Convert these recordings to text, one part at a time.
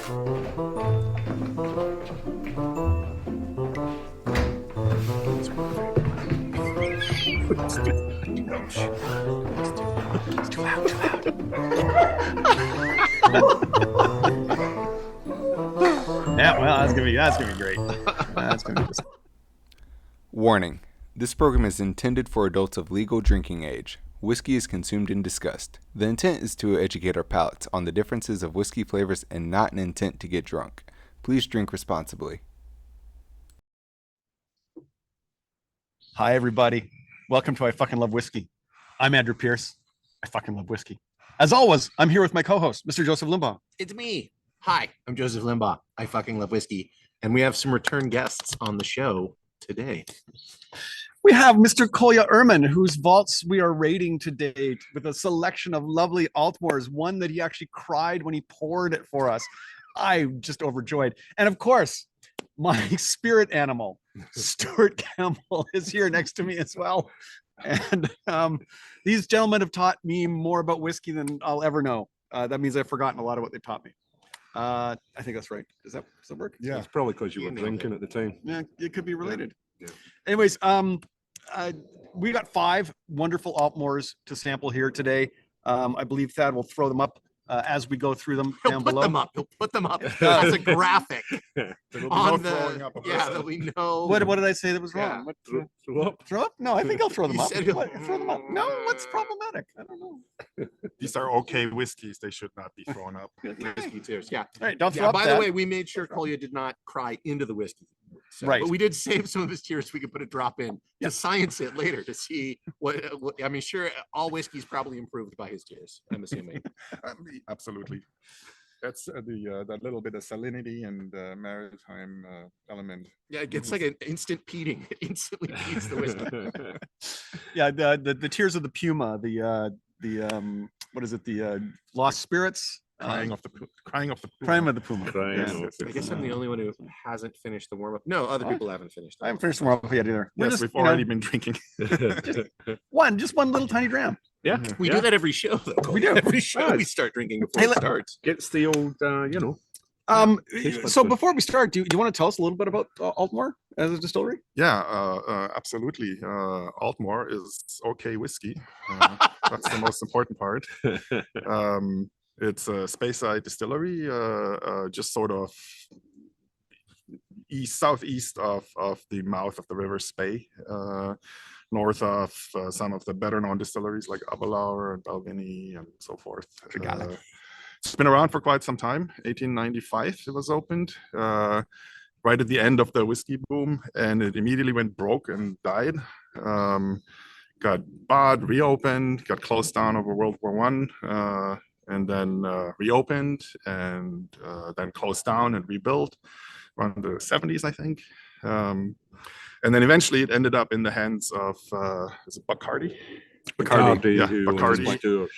It's too loud, too loud. Yeah, well, that's gonna be great. That's gonna be just... Warning. This program is intended for adults of legal drinking age. Whiskey is consumed and discussed. The intent is to educate our palates on the differences of whiskey flavors and not an intent to get drunk. Please drink responsibly. Hi, everybody. Welcome to I Fucking Love Whiskey. I'm Andrew Pierce. I fucking love whiskey. As always, I'm here with my co-host, Mr. Joseph Limbaugh. It's me. Hi, I'm Joseph Limbaugh. I fucking love whiskey. And we have some return guests on the show today. We have Mr. Kolja Erman, whose vaults we are rating today with a selection of lovely Aultmores, one that he actually cried when he poured it for us. I'm just overjoyed. And of course, my spirit animal, Stuart Campbell, is here next to me as well. And these gentlemen have taught me more about whiskey than I'll ever know. That means I've forgotten a lot of what they've taught me. I think that's right. Does that work? Yeah, it's probably because you were drinking at the time. Yeah, it could be related. Yeah. Anyways, we got 5 wonderful Aultmores to sample here today. I believe Thad will throw them up as we go through them down below. He'll put them up as a graphic on throwing up the that we know. What did I say that was wrong? Yeah. What, throw up? No, I think I'll throw them You up. said What, throw them up. No, what's problematic? I don't know. These are okay whiskeys. They should not be thrown up. Whiskey tears. Yeah. All right, don't throw Yeah, up by that. the way, we made sure Kolja did not cry into the whiskey. So, Right. But we did save some of his tears so we could put a drop in to science it later to see what I mean, sure, all whiskey's probably improved by his tears, I'm assuming. Absolutely. That's that little bit of salinity and maritime element. Yeah, it gets like an instant peating. It instantly peats the whiskey. Yeah, the tears of the puma, what is it? The lost spirits. Crying of the puma. Crime of the puma. Yeah. I guess I'm the only one who hasn't finished the warm up. No, other people haven't finished. I haven't finished the warm-up yet either. Yes, we've already been drinking. Just one little tiny dram. Yeah, We do that every show, though. We do. Every show we start drinking before it starts. Gets the old, So before we start, do you want to tell us a little bit about Aultmore as a distillery? Yeah, absolutely. Aultmore is okay whiskey. That's the most important part. It's a Speyside distillery, just sort of southeast of the mouth of the River Spey, north of some of the better known distilleries like Abelauer and Balvenie and so forth. It's been around for quite some time. 1895 it was opened, right at the end of the whiskey boom, and it immediately went broke and died. Got bought, reopened, got closed down over World War I. And then reopened and then closed down and rebuilt around the 70s, I think. And then eventually it ended up in the hands of, is it Bacardi? Bacardi, yeah, who Bacardi. Stuart.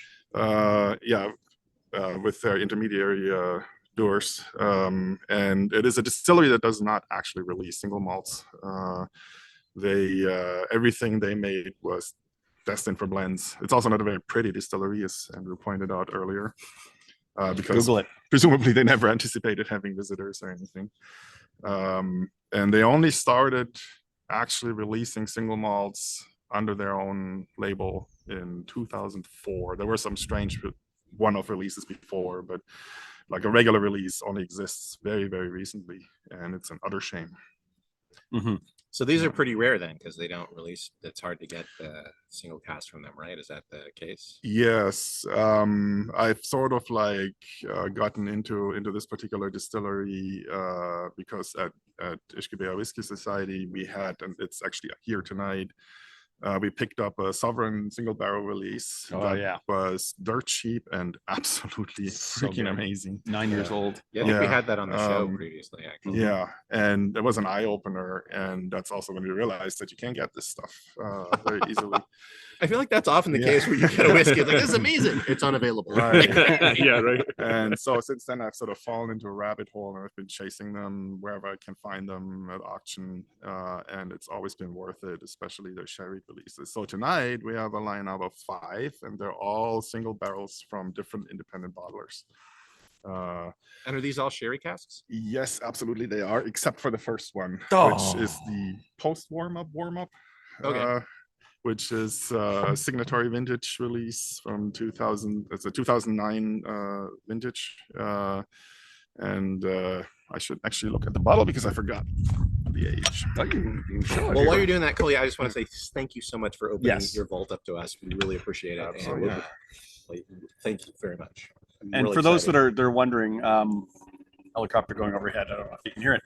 With their intermediary doers. And it is a distillery that does not actually release single malts. Everything they made was destined for blends. It's also not a very pretty distillery, as Andrew pointed out earlier, because Google it. Presumably they never anticipated having visitors or anything. And they only started actually releasing single malts under their own label in 2004. There were some strange one-off releases before, but like a regular release only exists very, very recently, and it's an utter shame. Mm-hmm. So these are pretty rare then, because they don't release. It's hard to get the single cast from them, right? Is that the case? Yes, I've sort of like gotten into this particular distillery because at Ishkebea Whiskey Society we had, and it's actually here tonight. We picked up a Sovereign single barrel release that was dirt cheap and absolutely freaking amazing. 9 years old. Yeah, I think we had that on the show previously, actually. Yeah, and it was an eye opener, and that's also when we realized that you can't get this stuff very easily. I feel like that's often the case where you get a whiskey. It's like, this is amazing. It's unavailable. Right. Yeah, right. And so since then, I've sort of fallen into a rabbit hole, and I've been chasing them wherever I can find them at auction. And it's always been worth it, especially their sherry releases. So tonight we have a lineup of 5, and they're all single barrels from different independent bottlers. And are these all sherry casks? Yes, absolutely they are, except for the first one, Oh. which is the post warm up. Okay. Which is Signatory vintage release from 2000. It's a 2009 vintage, and I should actually look at the bottle because I forgot the age. Oh, you can show it Well, here. while you're doing that, Kolja, I just want to say thank you so much for opening Yes. your vault up to us. We really appreciate it. Absolutely. And, like, thank you very much. I'm And really for those excited. that are they're wondering, helicopter going overhead. I don't know if you can hear it.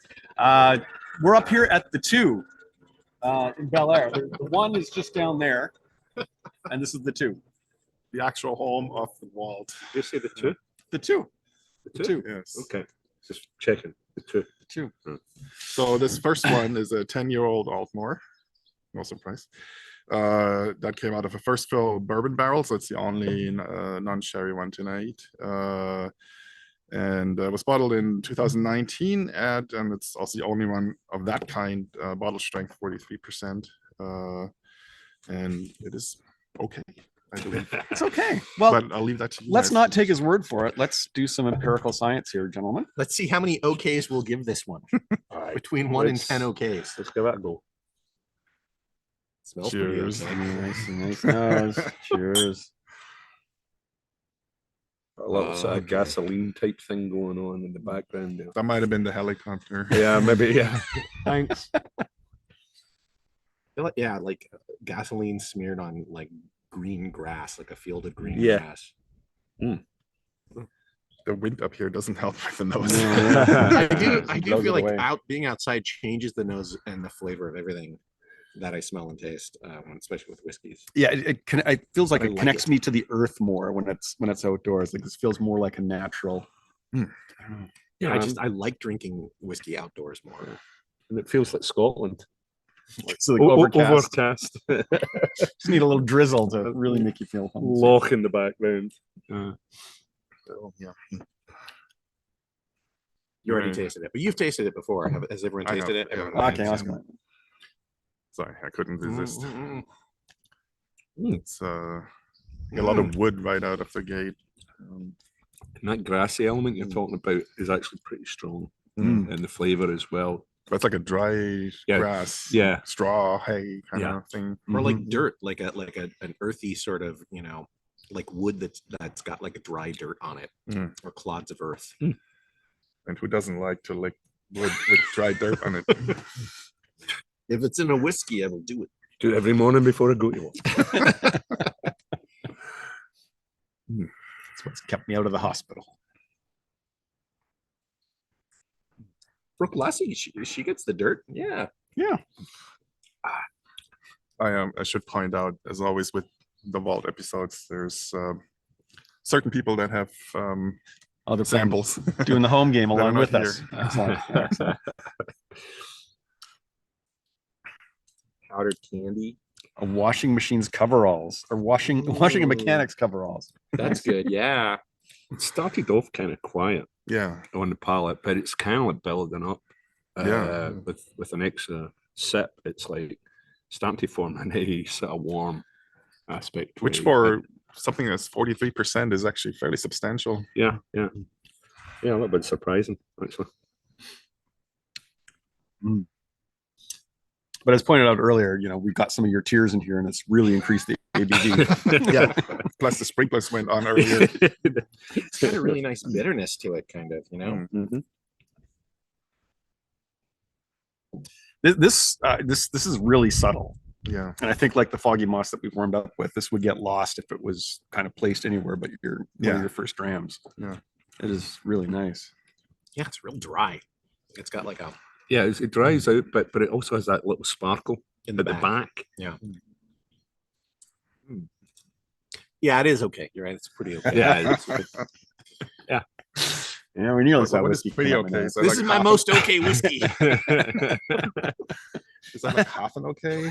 We're up here at the 2 in Bel Air. The 1 is just down there, and this is the 2. The actual home of the vault. You say the two? The 2. The The 2. Yes. Okay. Just checking. The two. The 2. So this first one is a 10-year-old Aultmore. No surprise. That came out of a first fill bourbon barrel, so it's the only non-sherry one tonight. And was bottled in 2019, and it's also the only one of that kind. Bottle strength 43%, and it is okay, I believe. It's okay. Well, But I'll leave that to you. let's guys. not take his word for it. Let's do some empirical science here, gentlemen. Let's see how many OKs we'll give this one. Between 1 and 10 OKs. Let's give that a go. Smells Cheers. pretty okay. Nice nose. Cheers. A little sort of Okay. gasoline type thing going on in the background there. That might have been the helicopter. Yeah, maybe. Yeah. Thanks. Yeah, like gasoline smeared on like green grass, like a field of green Yeah. grass. The wind up here doesn't help with the nose. I do Blows feel it like away. being outside changes the nose and the flavor of everything that I smell and taste, especially with whiskeys. Yeah, it feels like But I it like connects it. me to the earth more when it's outdoors. Like this feels more like a natural. Yeah, I like drinking whiskey outdoors more. And it feels like Scotland. So like overcast. Overcast. Just need a little drizzle to really make you feel home. Loch in the background. So, yeah. You already Right. tasted it, but you've tasted it before. Has everyone I tasted have, it? yeah. Everyone Okay, I was going. Sorry, I couldn't resist. Mm. It's a lot of wood right out of the gate. And that grassy element you're talking about is actually pretty strong. Mm. And the flavor as well. That's like a dry Yeah. grass, Yeah. straw, hay kind Yeah. of thing. Or like Mhm. dirt, like an earthy sort of, like wood that's got like a dry dirt on it, Mm. or clods of earth. And who doesn't like to lick wood with dry dirt on it? If it's in a whiskey, I will do it. Do it every morning before I go to work. That's what's kept me out of the hospital. Brooke Lassie, she gets the dirt. Yeah. Yeah. I should point out, as always with the vault episodes, there's certain people that have Other samples. doing the home game That are along not with us. here. Excellent. Excellent. Powdered candy. A washing machine's coveralls or washing a mechanic's coveralls. That's good. Yeah. It started off kind of quiet Yeah, on the palate, but it's kind of like building up. Yeah. With an extra sip, it's like starting to form a nice sort of warm aspect. to which it. for something that's 43% is actually fairly substantial. Yeah, a little bit surprising actually. But as pointed out earlier, we've got some of your tiers in here, and it's really increased the ABV. Yeah. Plus the sprinklers went on earlier. It's got a really nice bitterness to it, kind of, Mm. This is really subtle, Yeah. and I think like the foggy moss that we warmed up with, this would get lost if it was kind of placed anywhere but one Yeah. of your first drams. Yeah. It is really nice. Yeah, it's real dry. It's got like a Yeah, it dries out, but it also has that little sparkle in at the back. Yeah. Yeah, it is okay. You're right. It's pretty okay. Yeah, Yeah, we nearly So saw what is whiskey. pretty come out okay? nice. So This like is my half most okay whiskey. Is that like half an okay?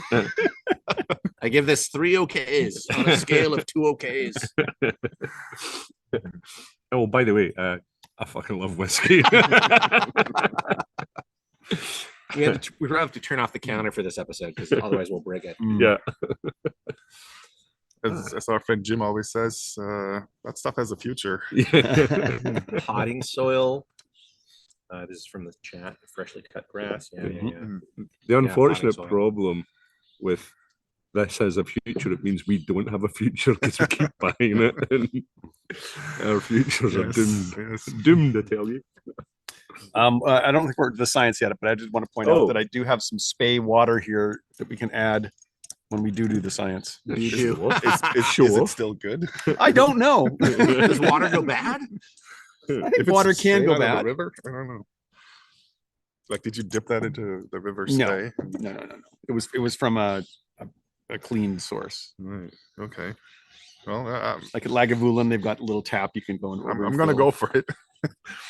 I give this 3 okays on a scale of 2 okays. Oh, by the way, I fucking love whiskey. We have to turn off the counter for this episode because otherwise we'll break it. Mm. Yeah. as our friend Jim always says, that stuff has a future. Potting soil. This is from the chat. Freshly cut grass. Yeah. The unfortunate soil. problem with this has a future, it means we don't have a future because we keep buying it, and our futures are doomed, I tell you. I don't think we're the science yet, but I just want to point out that I do have some spay water here that we can add when we do the science. You do. Is it still good? I don't know. Does water go bad? I think water can go bad. River? I don't know. Like, did you dip that into the river No. stay? No. It was from a clean source. Right. Okay. Well, Like at Lagavulin, they've got a little tap you can go and I'm gonna go for it.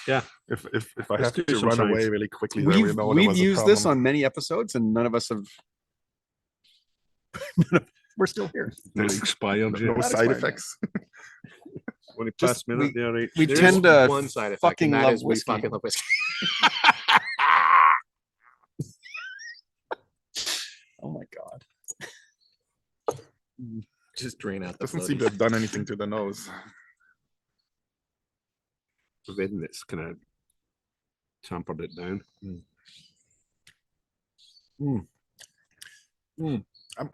Yeah. If I Let's have do to some run science. away really quickly, then we We've, know we've used this on many episodes, and none of us have. We're still here. It's expired. no That's side fine. effects. Only Just- past minute there, right? We There is tend to one side effect, fucking and that love is we whiskey. fucking love whiskey. Oh my god. Just drain out the Doesn't seem to floaties. have done anything to the nose. Then it's kind of tampered it down.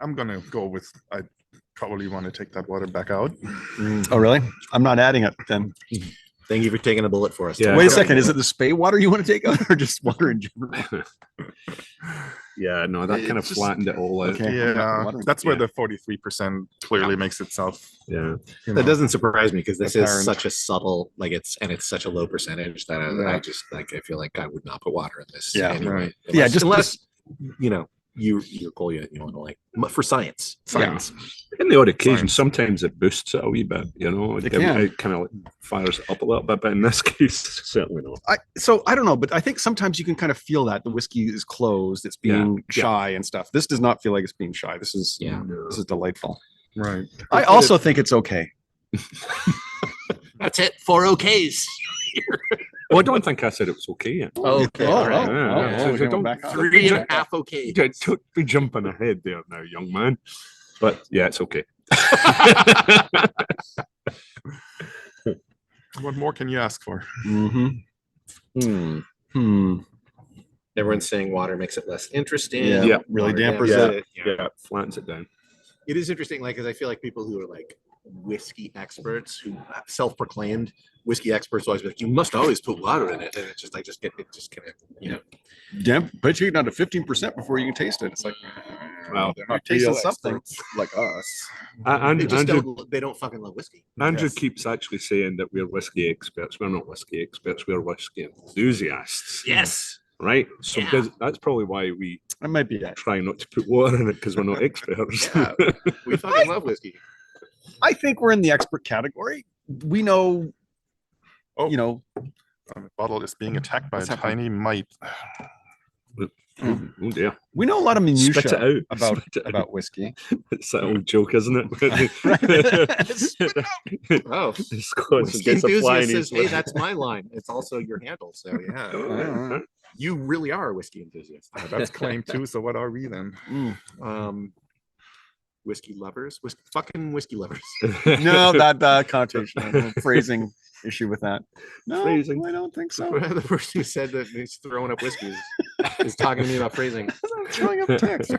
I'm gonna go with. I probably want to take that water back out. Oh really? I'm not adding it then. Thank you for taking a bullet for us. Yeah. Wait a second. Is it the spay water you want to take out, or just water in general? Yeah, no, that kind of It's just- flattened it all out. Okay. Yeah, Water. that's where the 43% clearly makes itself. Yeah. You That know, doesn't surprise me because this is apparent. such a subtle, like it's such a low percentage that I Yeah. just like I feel like I would not put water in this. Yeah. anyway. Right. Yeah, Unless- just- unless you know you're Kolja, you want to like for science. Science. In the odd occasion, Science. sometimes it boosts it a wee bit, you know. It can. It kind of like fires it up a little bit, but in this case, certainly not. So I don't know, but I think sometimes you can kind of feel that the whiskey is closed, it's being Yeah. shy and stuff. This does not feel like it's being shy. This is Yeah. this is delightful. Right. I also think it's okay. That's it. 4 OKs. Well, I don't think I said it was okay yet. Okay. Oh, all right. oh, Yeah, oh, so we're don't- going back on. 3.5 OKs. Don't be jumping ahead there now, young man. But yeah, it's okay. What more can you ask for? Mm-hmm. Hmm. Everyone's saying water makes it less interesting. Yeah, Yeah. really Water dampers dampens it. Yeah, flattens it down. It is interesting, like, because I feel like people who are like whiskey experts, who self-proclaimed whiskey experts, always be like, you must always put water in it, and it's just like it just kind of But you get down to 15% before you can taste it. It's like, Well, They're you're not tasting real something. experts like us. they don't fucking love whiskey. Andrew Yes. keeps actually saying that we're whiskey experts. We're not whiskey experts. We're whiskey enthusiasts. Yes. Right. So Yeah. that's probably why we that might be it. try not to put water in it because we're not experts. Yeah. We fucking love whiskey. I think we're in the expert category. We know, Oh. you know, The bottle is being attacked by a What's happening? tiny mite. Oh dear. we know a lot of Spit it minutia out. about Spit it out. about whiskey. It's that old joke, isn't it? Oh, Scots whiskey gets a fly in enthusiast his says, hey, lip. that's my line. It's also your handle. So yeah, Oh, you really are a whiskey enthusiast. That's claim too. So what are we then? Whiskey lovers, fucking whiskey lovers. No, that connotation, I have a phrasing issue with that. No, Phrasing. I don't think so. The person who said that he's throwing up whiskeys is talking to me about phrasing. I'm throwing up text.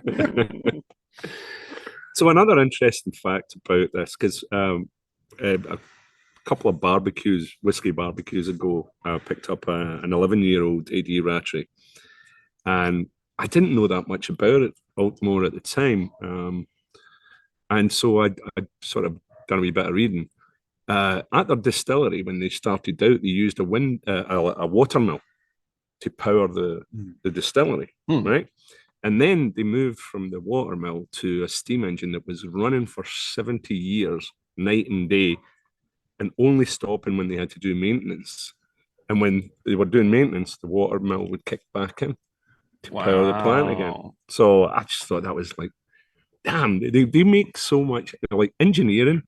So another interesting fact about this, because a couple of whiskey barbecues ago, I picked up an 11-year-old AD Rattray, and I didn't know that much about it, Aultmore at the time, and so I sort of done a wee bit of reading. At their distillery, when they started out, they used a watermill to power the distillery, right? And then they moved from the watermill to a steam engine that was running for 70 years, night and day, and only stopping when they had to do maintenance. And when they were doing maintenance, the watermill would kick back in to power the plant again. Wow. So I just thought that was like, damn, they make so much, like engineering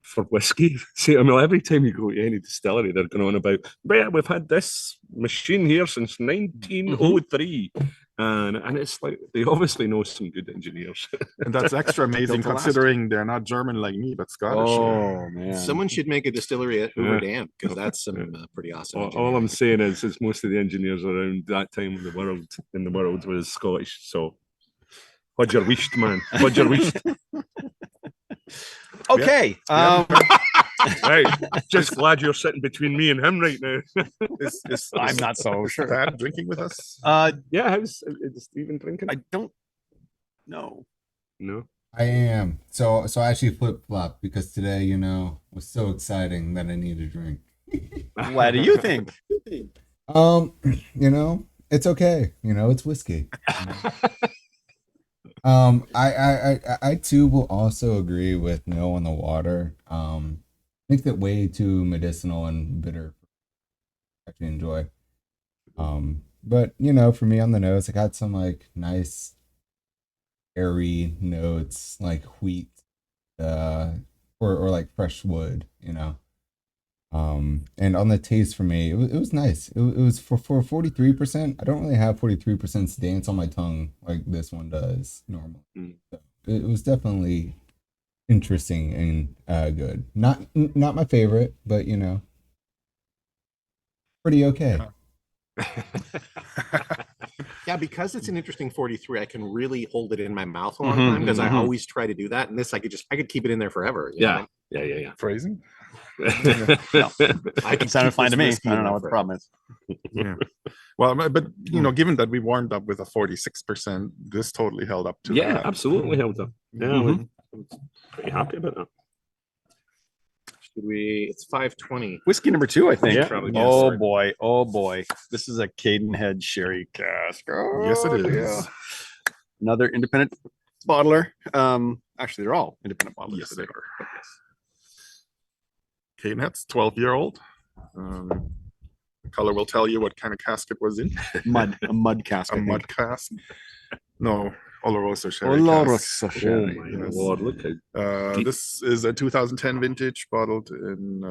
for whiskey. See, I mean, every time you go to any distillery, they're going on about, yeah, we've had this machine here since 1903. And it's like they obviously know some good engineers. And that's extra amazing to last. considering they're not German like me, but Scottish. Oh man. Someone should make a distillery at Hoover Yeah. Dam because that's some pretty awesome. All I'm engineering. saying is most of the engineers around that time in the world was Scottish. So what you wished, man. What you wished. Okay. Yeah. Right. Just glad you're sitting between me and him right now. I'm not so sure. Dad drinking with us. Yeah, how's is Stephen drinking? I don't know. No. I am. So I actually flip flop because today, was so exciting that I need a drink. What do you think? It's okay. It's whiskey. I too will also agree with no on the water. Makes it way too medicinal and bitter. Actually enjoy. But for me on the nose, I got some like nice airy notes like wheat, or like fresh wood, and on the taste for me, it was nice. It was for 43%. I don't really have 43% dance on my tongue like this one does normally. So it was definitely interesting and good. Not my favorite, but pretty okay. Yeah, because it's an interesting 43, I can really hold it in my mouth a long Mhm, time because I mhm. always try to do that. And this, I could keep it in there forever. you know? Yeah. Phrasing. I can It sounded keep fine to this me. whiskey I in don't know there what the forever. problem is. Yeah. Well, but given that we warmed up with a 46%, this totally held up to Yeah, that. absolutely held up. Yeah, Mhm. I was pretty happy about that. Should we? It's 5:20. Whiskey number 2, I think. Yeah. Probably, Oh sorry. boy. Oh boy. This is a Cadenhead sherry cask. Oh, Yes, it is. yeah. Another independent bottler. Actually, they're all independent bottlers. Yes, today. they are. Cadenhead's 12-year-old. The color will tell you what kind of cask it was in. A mud cask. A I think. mud cask. No, Oloroso sherry cask. Oloroso Oh sherry. my Yes. lord, look how deep. This is a 2010 vintage, bottled in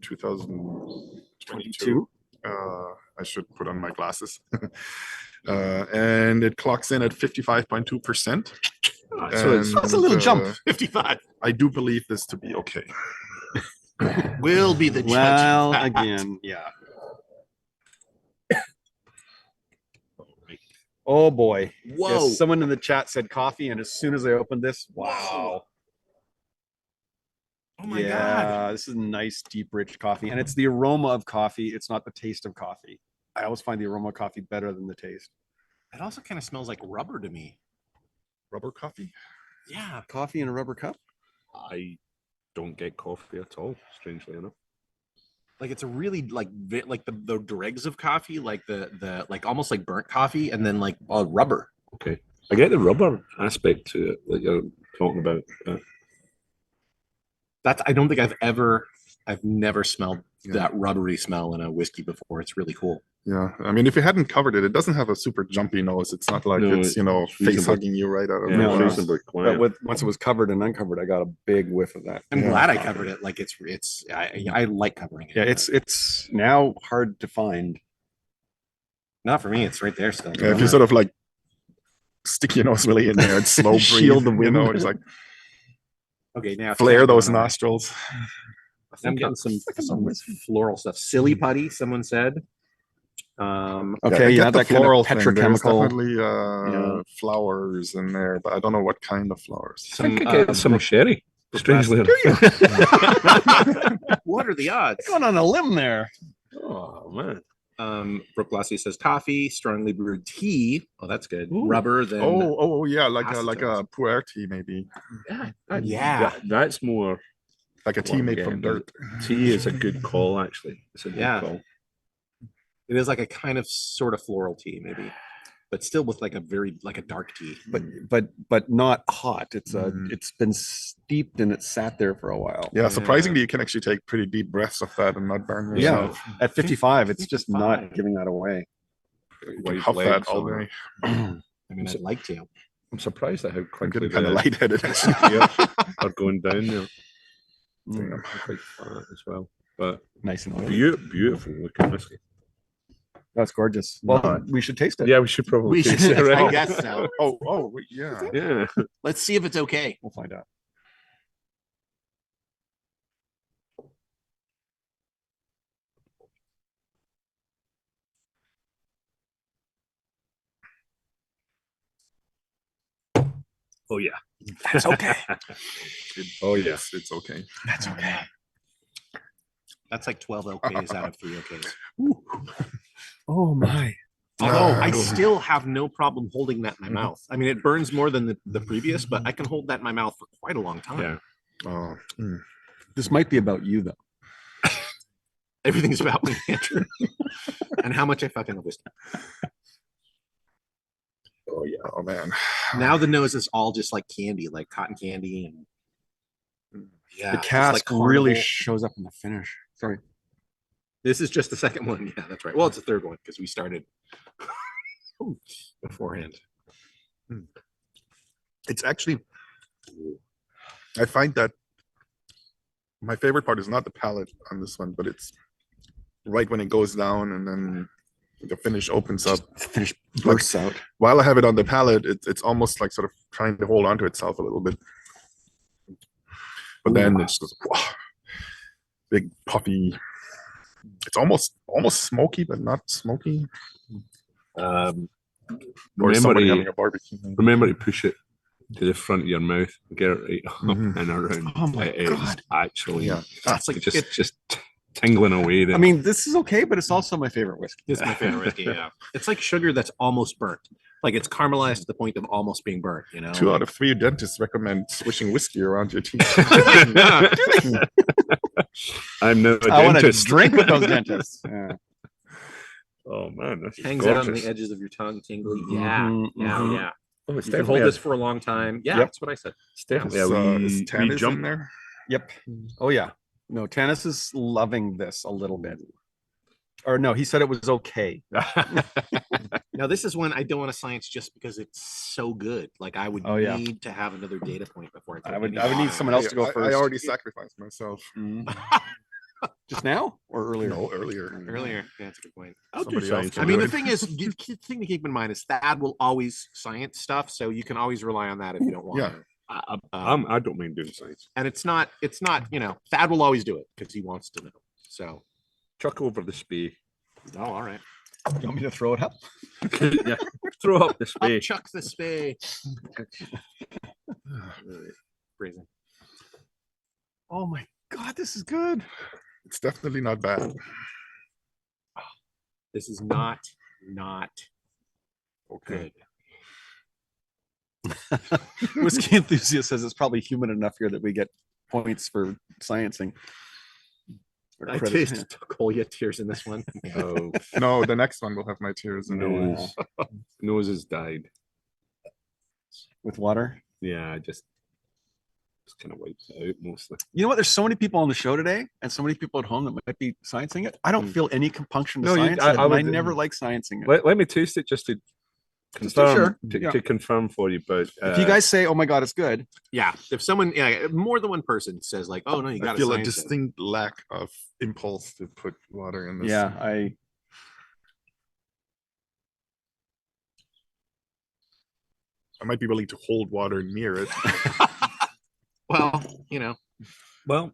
2022. I should put on my glasses. And it clocks in at 55.2%. So it's That's a little jump. 55 I do believe this to be okay. will be the judge. Well, of that. again, yeah. Oh boy. Whoa. Yes, someone in the chat said coffee, and as soon as I opened this, wow. Oh my yeah, god. this is nice, deep, rich coffee. And it's the aroma of coffee. It's not the taste of coffee. I always find the aroma of coffee better than the taste. It also kind of smells like rubber to me. Rubber coffee? Yeah. Coffee in a rubber cup? I don't get coffee at all, strangely enough. Like it's a really like the dregs of coffee, like the like almost like burnt coffee, and then like rubber. Okay. I get the rubber aspect to it that you're talking about. That's I don't think I've never smelled that rubbery smell in a whiskey before. It's really cool. Yeah. I mean, if you hadn't covered it, it doesn't have a super jumpy nose. It's not like No, it's, it's face reasonable. hugging you right out of Yeah, No, the reasonably quiet. But once it was covered and uncovered, I got a big whiff of that. I'm Yeah. glad I covered it. Like I like covering it. Yeah, it's now hard to find. not for me. It's right there still. Yeah, if you sort of like stick your nose really in there and slow breathe, Shield the wind. it's like Okay, now it's flare going those on. nostrils. I'm getting some floral stuff. Silly putty, someone said. Okay, I yeah, get the that kind of floral thing. There's petrochemical. definitely Yeah. flowers in there, but I don't know what kind of flowers. I think I get some sherry, strangely enough. What are the odds? Going on a limb there. Oh, man. Brooke Lassie says coffee, strongly brewed tea. Oh, that's good. Ooh. Rubber, then Oh, yeah, like a acetals. puer tea maybe, Yeah. That's more. like a tea Well, made yeah, from dirt. Tea is a good call, actually. It's a good Yeah. call. It is like a kind of sort of floral tea, maybe, but still with like a dark tea. But not hot. It's Mm. it's been steeped and it's sat there for a while. Yeah, surprisingly, you can actually take pretty deep breaths of that and not burn Yeah. yourself. At 55, it's just 55. not giving that away. You can White huff that legs all on day. I mean, I'd like to. I'm surprised at how I'm quickly getting kind of the lightheaded. CPFs are going down there. Mm. I'm quite fat as well. But Nice and oily. beautiful looking whiskey. That's gorgeous. Well, Not- we should taste it. Yeah, we should probably We taste should, it, I right? guess so. Yeah. Yeah. Let's see if it's okay. We'll find out. Oh yeah. That's okay. Oh yeah. It's okay. That's okay. That's like 12 OKs out of 3 OKs. Oh my. Although I still have no problem holding that in my mouth. I mean, it burns more than the previous, but I can hold that in my mouth for quite a long time. Yeah. Oh, This might be about you though. Everything's about me, Andrew. And how much I fucking love whiskey. oh yeah. Oh man. Now the nose is all just like candy, like cotton candy, and yeah, The just cask like really carnival. shows up in the finish. Sorry. This is just the second one. Yeah, that's right. Well, it's the third one because we started beforehand. It's actually, I find that my favorite part is not the palate on this one, but it's right when it goes down and then the finish opens up. The finish bursts out. While I have it on the palate, it's almost like sort of trying to hold on to itself a little bit. But then it's just big puffy. It's almost smoky, but not smoky. Or Remember somebody to, having a barbecue. remember to push it to the front of your mouth, get it right up Mhm. and around. Oh my It is God. actually Yeah. It's like just tingling away there. I mean, this is okay, but it's also my favorite whiskey. It's my favorite whiskey. Yeah, it's like sugar that's almost burnt. Like it's caramelized to the point of almost being burnt. You know, 2 out of 3 dentists recommend swishing whiskey around your teeth. I'm no a I want to dentist. drink with those dentists. Yeah. Oh man, that's hangs out on gorgeous. the edges of your tongue, tingly. Yeah, Mhm, yeah, mhm. yeah. Oh, it's You can definitely hold a, this for a long time. Yeah, Yep. that's what I said. it's definitely Is, a is wee Tannis jump. in there? Yep. Oh yeah. No, Tannis is loving this a little bit. Or no, he said it was okay. Now this is one I don't want to science just because it's so good. Like I would Oh, yeah. need to have another data point before I would need someone else to go I first. already sacrificed myself. Just now or earlier? No, earlier. earlier. Yeah, that's a good point. I'll do Somebody else science. can I mean, do the it. thing is, thing to keep in mind is Thad will always science stuff, so you can always rely on that if you don't want Yeah. to. I don't mind doing science. And it's not, you know, Thad will always do it because he wants to know. So, Chuck over the spay. oh, all right. You want me to throw it up? Yeah, throw up the Up spay. Chuck the spay. Phrasing. Oh my God, this is good. It's definitely not bad. This is not Okay. good. Whiskey enthusiast says it's probably humid enough here that we get points for sciencing. Or I credit. tasted Kolja tears in this one. Oh, No, the next one will have my tears in it. nose. Nose has died. With water. Yeah, just kind of wiped it out mostly. You know what? There's so many people on the show today, and so many people at home that might be sciencing it. I don't feel any compunction to No, science I it, and I would- never like sciencing it. Let me taste it just to Just to confirm sure. to, Yeah. to confirm for you. But If you guys say, "Oh my God, it's good," Yeah, if someone, more than one person says like, "Oh no, you got I to feel a science it." distinct lack of impulse to put water in this. yeah, I might be willing to hold water near it. Well, you know, well,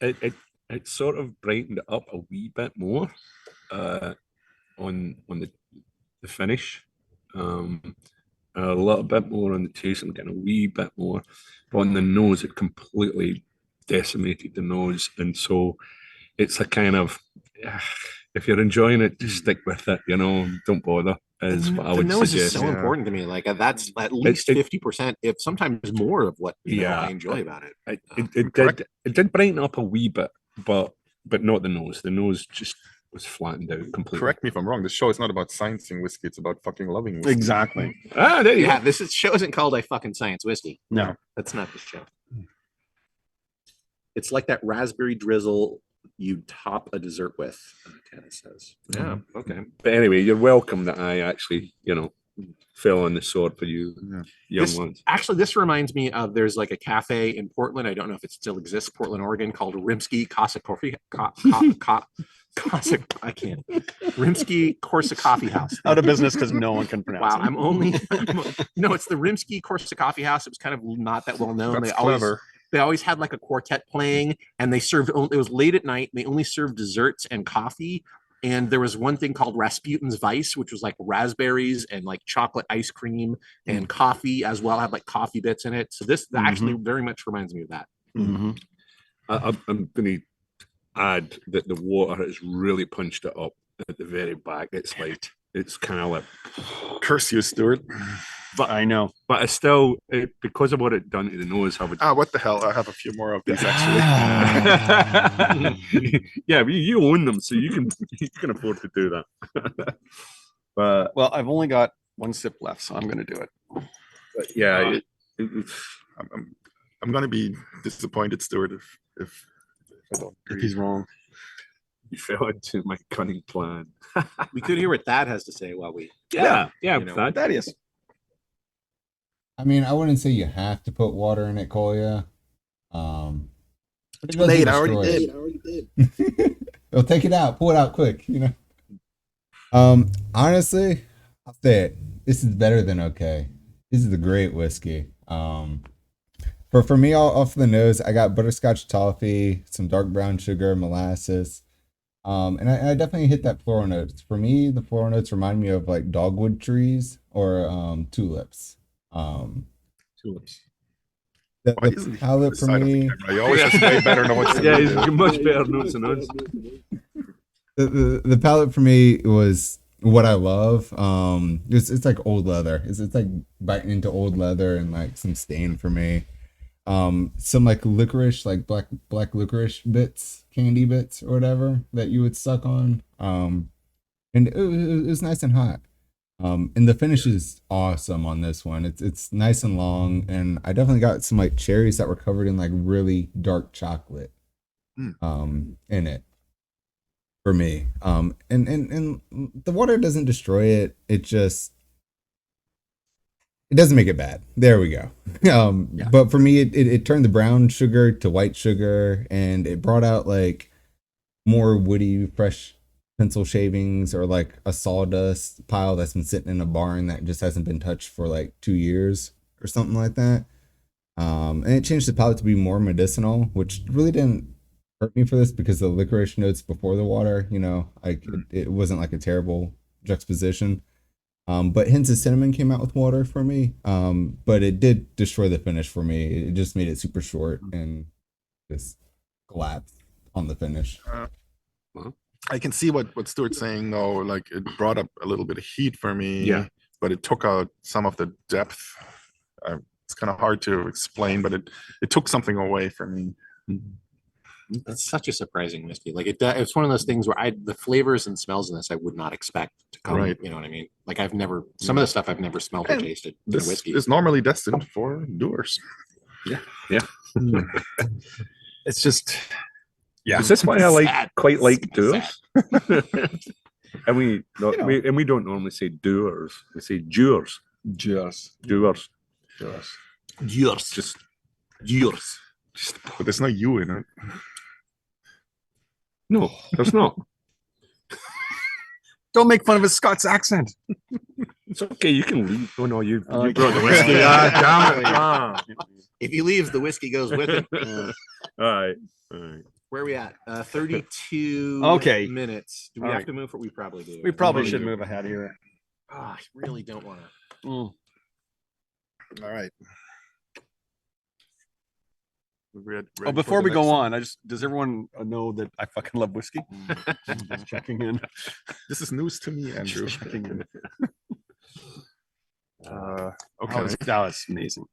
it sort of brightened it up a wee bit more on the finish. A little bit more on the taste. I'm getting a wee bit more, but on the nose, it completely decimated the nose, and so it's a kind of if you're enjoying it, just stick with it. You know, don't bother. Is what I the would nose suggest. is so Yeah. important to me. Like that's at least it- 50%, if sometimes more of what Yeah. I enjoy about it. It did brighten up a wee bit, but not the nose. The nose just was flattened out completely. Correct me if I'm wrong. This show is not about sciencing whiskey. It's about fucking loving whiskey. exactly. Ah, there you Yeah, go. this show isn't called I fucking science whiskey. No, That's not the show. It's like that raspberry drizzle you top a dessert with, Tannis says. Yeah, okay. But anyway, you're welcome that I actually, fell on the sword for you, Yeah. young This- ones. Actually, this reminds me of there's like a cafe in Portland. I don't know if it still exists, Portland, Oregon, called Rimsky Casa Coffee. Classic. I can't. Rimsky Corsa Coffee House. Out of business because no one can pronounce Wow, it. I'm only no. It's the Rimsky Corsa Coffee House. It was kind of not that well known. That's clever. They always had like a quartet playing, and they served. It was late at night. And they only served desserts and coffee. And there was one thing called Rasputin's Vice, which was like raspberries and like chocolate ice cream and coffee as well. Had like coffee bits in it. So this actually very much reminds me of that. Mhm. I'm going to add that the water has really punched it up at the very back. It's like, it's kind of like, Curse you, Stuart. But I know. but it's still, because of what it done to the nose, I would. What the hell? I have a few more of these actually. Yeah, but you own them, so you can afford to do that. But Well, I've only got one sip left, so I'm going to do it. yeah, I'm going to be disappointed, Stuart, if I don't If agree. he's wrong. you fell into my cunning plan. We could hear what Thad has to say while we. Yeah, you know, that. That is. I mean, I wouldn't say you have to put water in it, Kolja. But it doesn't Late. I already destroy did. it. Well, take it out, pull it out quick, you know. Honestly, I'll say it. This is better than okay. This is a great whiskey. For me, off the nose, I got butterscotch toffee, some dark brown sugar, molasses. And I definitely hit that floral notes. For me, the floral notes remind me of like dogwood trees or tulips. Tulips. The Why isn't he palette this for side of the me, camera? He always has way better notes than Yeah, we he's do. much better notes than us. the palette for me was what I love. It's like old leather. It's like biting into old leather and like some stain for me. Some like licorice, like black licorice bits, candy bits or whatever that you would suck on. And it was nice and hot. And the finish is awesome on this one. It's nice and long, and I definitely got some like cherries that were covered in like really dark chocolate in it for me. And the water doesn't destroy it. It doesn't make it bad. There we go. But for me, it turned the brown sugar to white sugar, and it brought out like more woody, fresh pencil shavings or like a sawdust pile that's been sitting in a barn that just hasn't been touched for like 2 years or something like that. And it changed the palate to be more medicinal, which really didn't hurt me for this because the licorice notes before the water, you know, like it wasn't like a terrible juxtaposition. But hints of cinnamon came out with water for me. But it did destroy the finish for me. It just made it super short and just collapsed on the finish. I can see what Stuart's saying though. Like it brought up a little bit of heat for me. Yeah. But it took out some of the depth. It's kind of hard to explain, but it took something away from me. That's such a surprising whiskey. Like it's one of those things where the flavors and smells in this I would not expect to come. Right. You know what I mean? Like some of the stuff I've never smelled or And tasted in This whiskey. is normally destined for doers. It's just. Yeah. Is this why I Sad. quite like Sad. doers? And we don't normally say doers. We say doers. Just. Doers. Yours. Just Yours. But there's no you in it. no, there's not. Don't make fun of his Scots accent. It's okay. You can leave. Oh no, you Okay. brought the whiskey. Damn it. If he leaves, the whiskey goes with him. All right. Where are we at? 32 Okay. minutes. Do we All have right. to move? We probably do. We probably should move ahead here. I really don't want to. Mm. All right. Oh, before we go on, does everyone know that I fucking love whiskey? Just checking in. This is news to me, Andrew. Just checking in. Okay. That was amazing.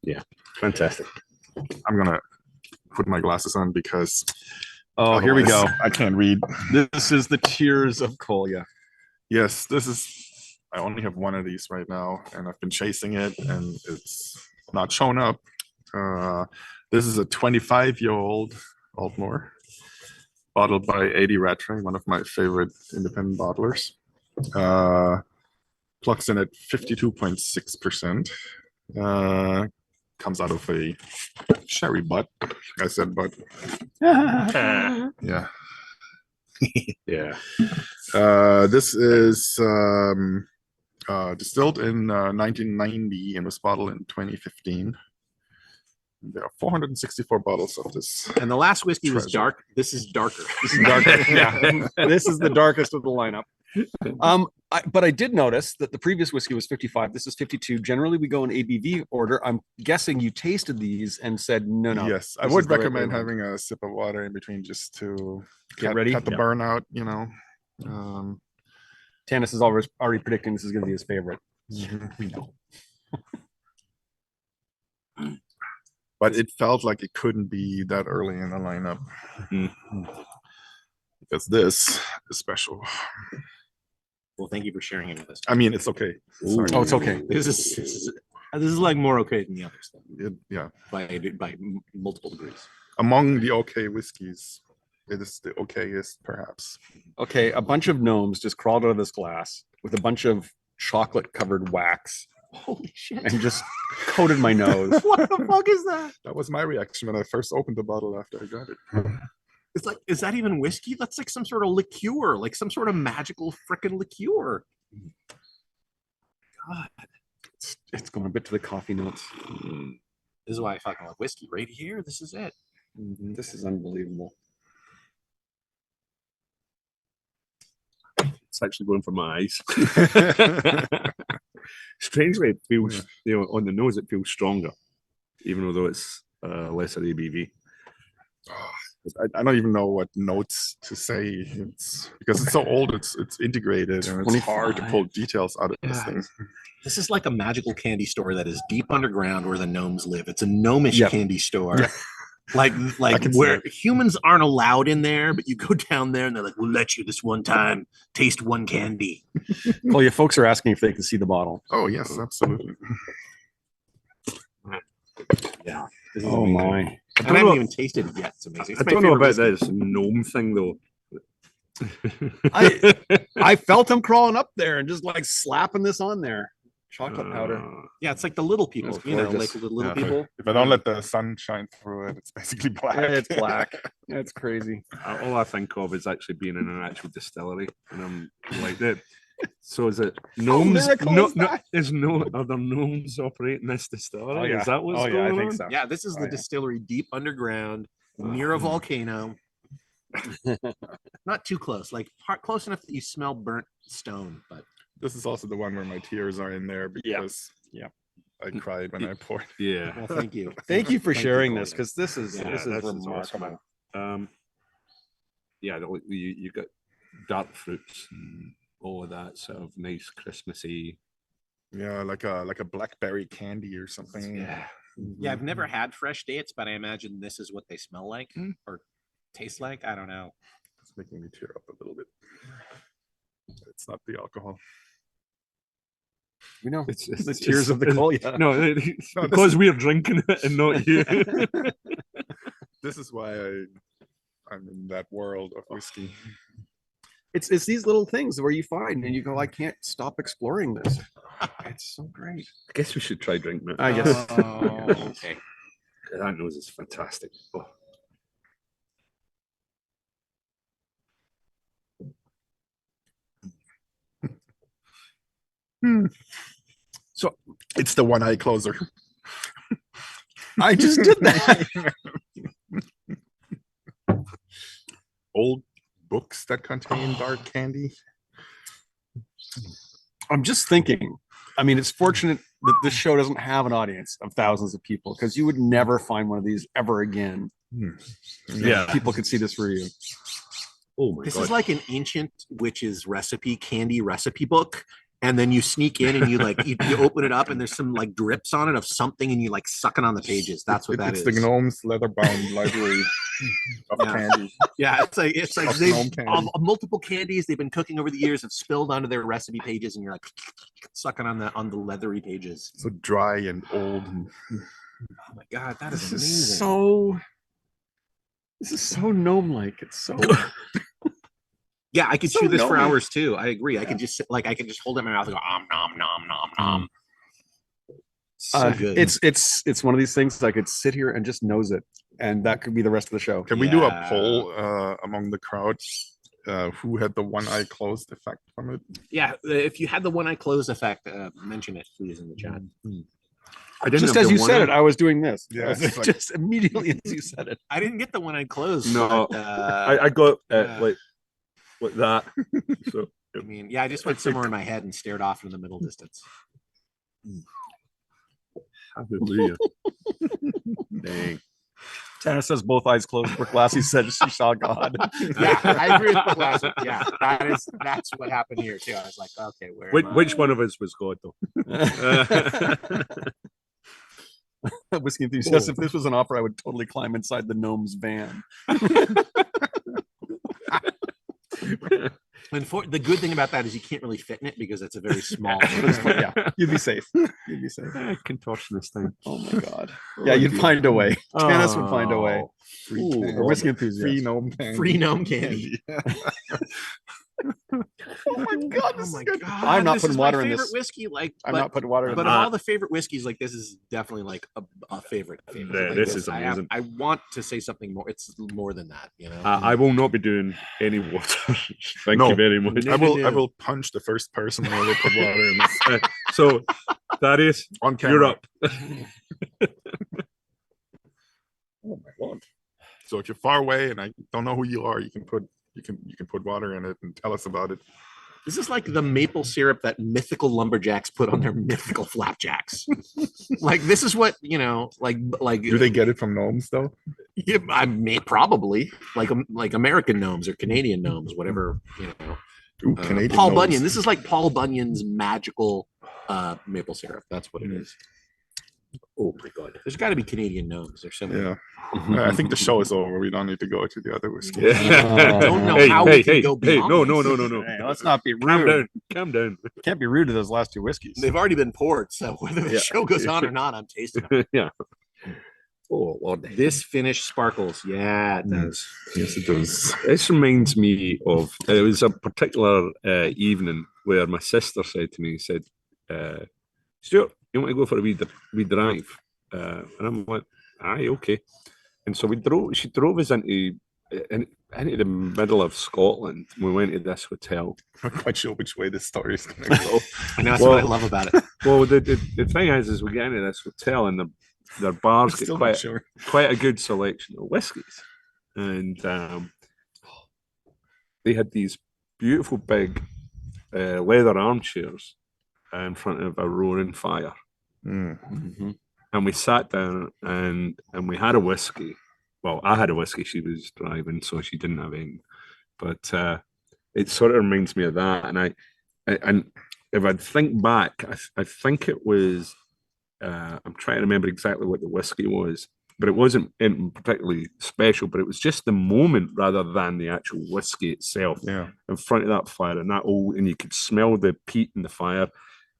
Fantastic. I'm gonna put my glasses on because Oh, here we go. otherwise I can't read. This is the Tears of Kolja. Yes, I only have one of these right now, and I've been chasing it, and it's not shown up. This is a 25-year-old Aultmore, bottled by A.D. Rattray, one of my favorite independent bottlers. Clocks in at 52.6%. Comes out of a sherry butt. I said butt. Yeah. Yeah. This is distilled in 1990 and was bottled in 2015. There are 464 bottles of this. And the last whiskey was Treasure. dark. This is darker. This is darker. Yeah, this is the darkest of the lineup. But I did notice that the previous whiskey was 55. This is 52. Generally, we go in ABV order. I'm guessing you tasted these and said no. Yes, I this would is the right recommend way around. having a sip of water in between just to Get ready. cut the Yeah. burn out. You know. Tanis is already predicting this is going to be his favorite. We know. But it felt like it couldn't be that early in the lineup because this is special. Well, thank you for sharing it with us. I mean, it's okay. Sorry. Oh, it's okay. This is like more okay than the other stuff Yeah. by multiple degrees. Among the okay whiskeys, it is the okayest, perhaps. Okay, a bunch of gnomes just crawled out of this glass with a bunch of chocolate-covered wax Holy shit! and just coated my nose. What the fuck is that? That was my reaction when I first opened the bottle after I got it. It's like, is that even whiskey? That's like some sort of liqueur, like some sort of magical freaking liqueur. God, It's going a bit to the coffee notes. this is why I fucking love whiskey. Right here, this is it. This is unbelievable. It's actually going for my eyes. Strangely, it feels, on the nose, it feels stronger, even although it's lesser ABV. I don't even know what notes to say. It's because it's so old. It's integrated and it's hard to pull details out of this thing. This is like a magical candy store that is deep underground where the gnomes live. It's a gnomish candy store. Like where humans aren't allowed in there, but you go down there and they're like, we'll let you this one time taste one candy. Well, you folks are asking if they can see the bottle. Oh yes, absolutely. Yeah. Oh my. And I haven't even tasted it yet. It's amazing. It's I my don't know favorite about whiskey. this gnome thing though. I felt him crawling up there and just like slapping this on there. Chocolate powder. Yeah, it's like the little people, That's you know, gorgeous. like the little Yeah. people. If I don't let the sun shine through it, it's basically black. Yeah, it's black. That's crazy. All I think of is actually being in an actual distillery, and I'm like that. So is it gnomes? miracle No, is no, that? are there gnomes operating this distillery? Oh, yeah. Is that what's Oh, yeah, going I think on? so. Yeah, this is the yeah. distillery deep underground near a volcano. Not too close, like close enough that you smell burnt stone, but This is also the one where my tears are in there because I cried when I poured. Yeah. well, thank you. Thank you for Thank sharing Kolja. this because this is Yeah, this is this is remarkable. awesome. Yeah, you got dark fruits and all of that sort of nice Christmassy. Yeah, like a blackberry candy or something. Yeah. Yeah, I've never had fresh dates, but I imagine this is what they smell like or taste like. I don't know. It's making me tear up a little bit. It's not the alcohol. We know It's the tears of the Kolja. No, because we're drinking it and not you. This is why I'm in that world of whiskey. It's these little things where you find and you go, I can't stop exploring this. It's so great. I guess we should try drinking it. I guess. Okay. That nose is fantastic. Oh. So it's the one eye closer. I just did that. Old books that contain dark candy. I'm just thinking. I mean, it's fortunate that this show doesn't have an audience of thousands of people because you would never find one of these ever again. Yeah. People could see this for you. Oh my This god. is like an ancient witch's candy recipe book. And then you sneak in and you like you open it up and there's some like drips on it of something and you like sucking on the pages. That's what that it's is. the gnome's leather-bound library of Yeah. candy. Yeah, it's like Of they've gnome candy. multiple candies they've been cooking over the years have spilled onto their recipe pages and you're like sucking on the leathery pages. So dry and old. Oh my god, that is This amazing. is so gnome-like. It's so Yeah, I could so chew this for gnomey. hours too. I agree. I could just hold it in my mouth and go nom nom nom nom. So good. it's one of these things I could sit here and just nose it, and that could be the rest of the show. Can we do a Yeah. poll among the crowd who had the one eye closed effect from it. Yeah, if you had the one eye closed effect, mention it please in the chat. I didn't Just have as the you one said eye. it, I was doing this. Yeah, I was it's like- just immediately as you said it. I didn't get the one eye closed. No, but, I got like that. So I mean, yeah, I just went somewhere in my head and stared off in the middle distance. hallelujah. Dang. Tanner says both eyes closed. Where Glassy said she saw God. Yeah, I agree with the last one. Yeah, that's what happened here too. I was like, okay, where? am I? Which one of us was God though? Whiskey enthusiast. If this was an offer, I would totally climb inside the gnome's van. And for the good thing about that is you can't really fit in it because it's a very small. Yeah, you'd be safe. You'd be safe. Contortionist thing. Oh my God. Yeah, you'd find a way. Tannis would find a way. Free Ooh, candy. or whiskey enthusiast. Free gnome candy. Free gnome candy. Yeah. Oh my God, this Oh my is good. God, I'm not this putting is my water in favorite this. whiskey. Like, I'm not putting water in But this. of all the favorite whiskeys, like this is definitely like a favorite. Yeah, Like this is amazing. I want to say something more. It's more than that, you know. I will not be doing any water. Thank No. you very much. No, I no, will. no. I will punch the first person who ever put water in this So, Thaddeus, on camera. you're up. Oh my Lord. So if you're far away and I don't know who you are, you can put water in it and tell us about it. This is like the maple syrup that mythical lumberjacks put on their mythical flapjacks. Like this is what you know. Like Do they get it from gnomes though? Yeah, I may probably like American gnomes or Canadian gnomes, whatever you know. Ooh, Canadian Paul gnomes. Bunyan. This is like Paul Bunyan's magical maple syrup. That's what it is. Oh my God! There's got to be Canadian gnomes. There's so many. Yeah. I think the show is over. We don't need to go to the other whiskey. Don't know how we can go beyond No, this. no. Hey, let's not be Calm rude. down. Calm down. Can't be rude to those last two whiskeys. They've already been poured, so whether the Yeah. show goes on or not, I'm tasting them. Yeah. Oh Lord, this finish sparkles. Yeah, it does. Yes, it does. This reminds me of it was a particular evening where my sister said to me, said, Stuart, you want to go for a wee drive? And I'm like, aye, okay. And so she drove us into the middle of Scotland. We went to this hotel. I'm not quite sure which way this story is going to go. I know that's Well- what I love about it. Well, the thing is we get into this hotel and their bars get Still not quite sure. quite a good selection of whiskies, and they had these beautiful big leather armchairs in front of a roaring fire, Mm. and we sat down and we had a whiskey. Well, I had a whiskey. She was driving, so she didn't have any. But it sort of reminds me of that, and if I think back, I think it was. I'm trying to remember exactly what the whiskey was, but it wasn't particularly special. But it was just the moment rather than the actual whiskey itself Yeah. in front of that fire, and you could smell the peat in the fire.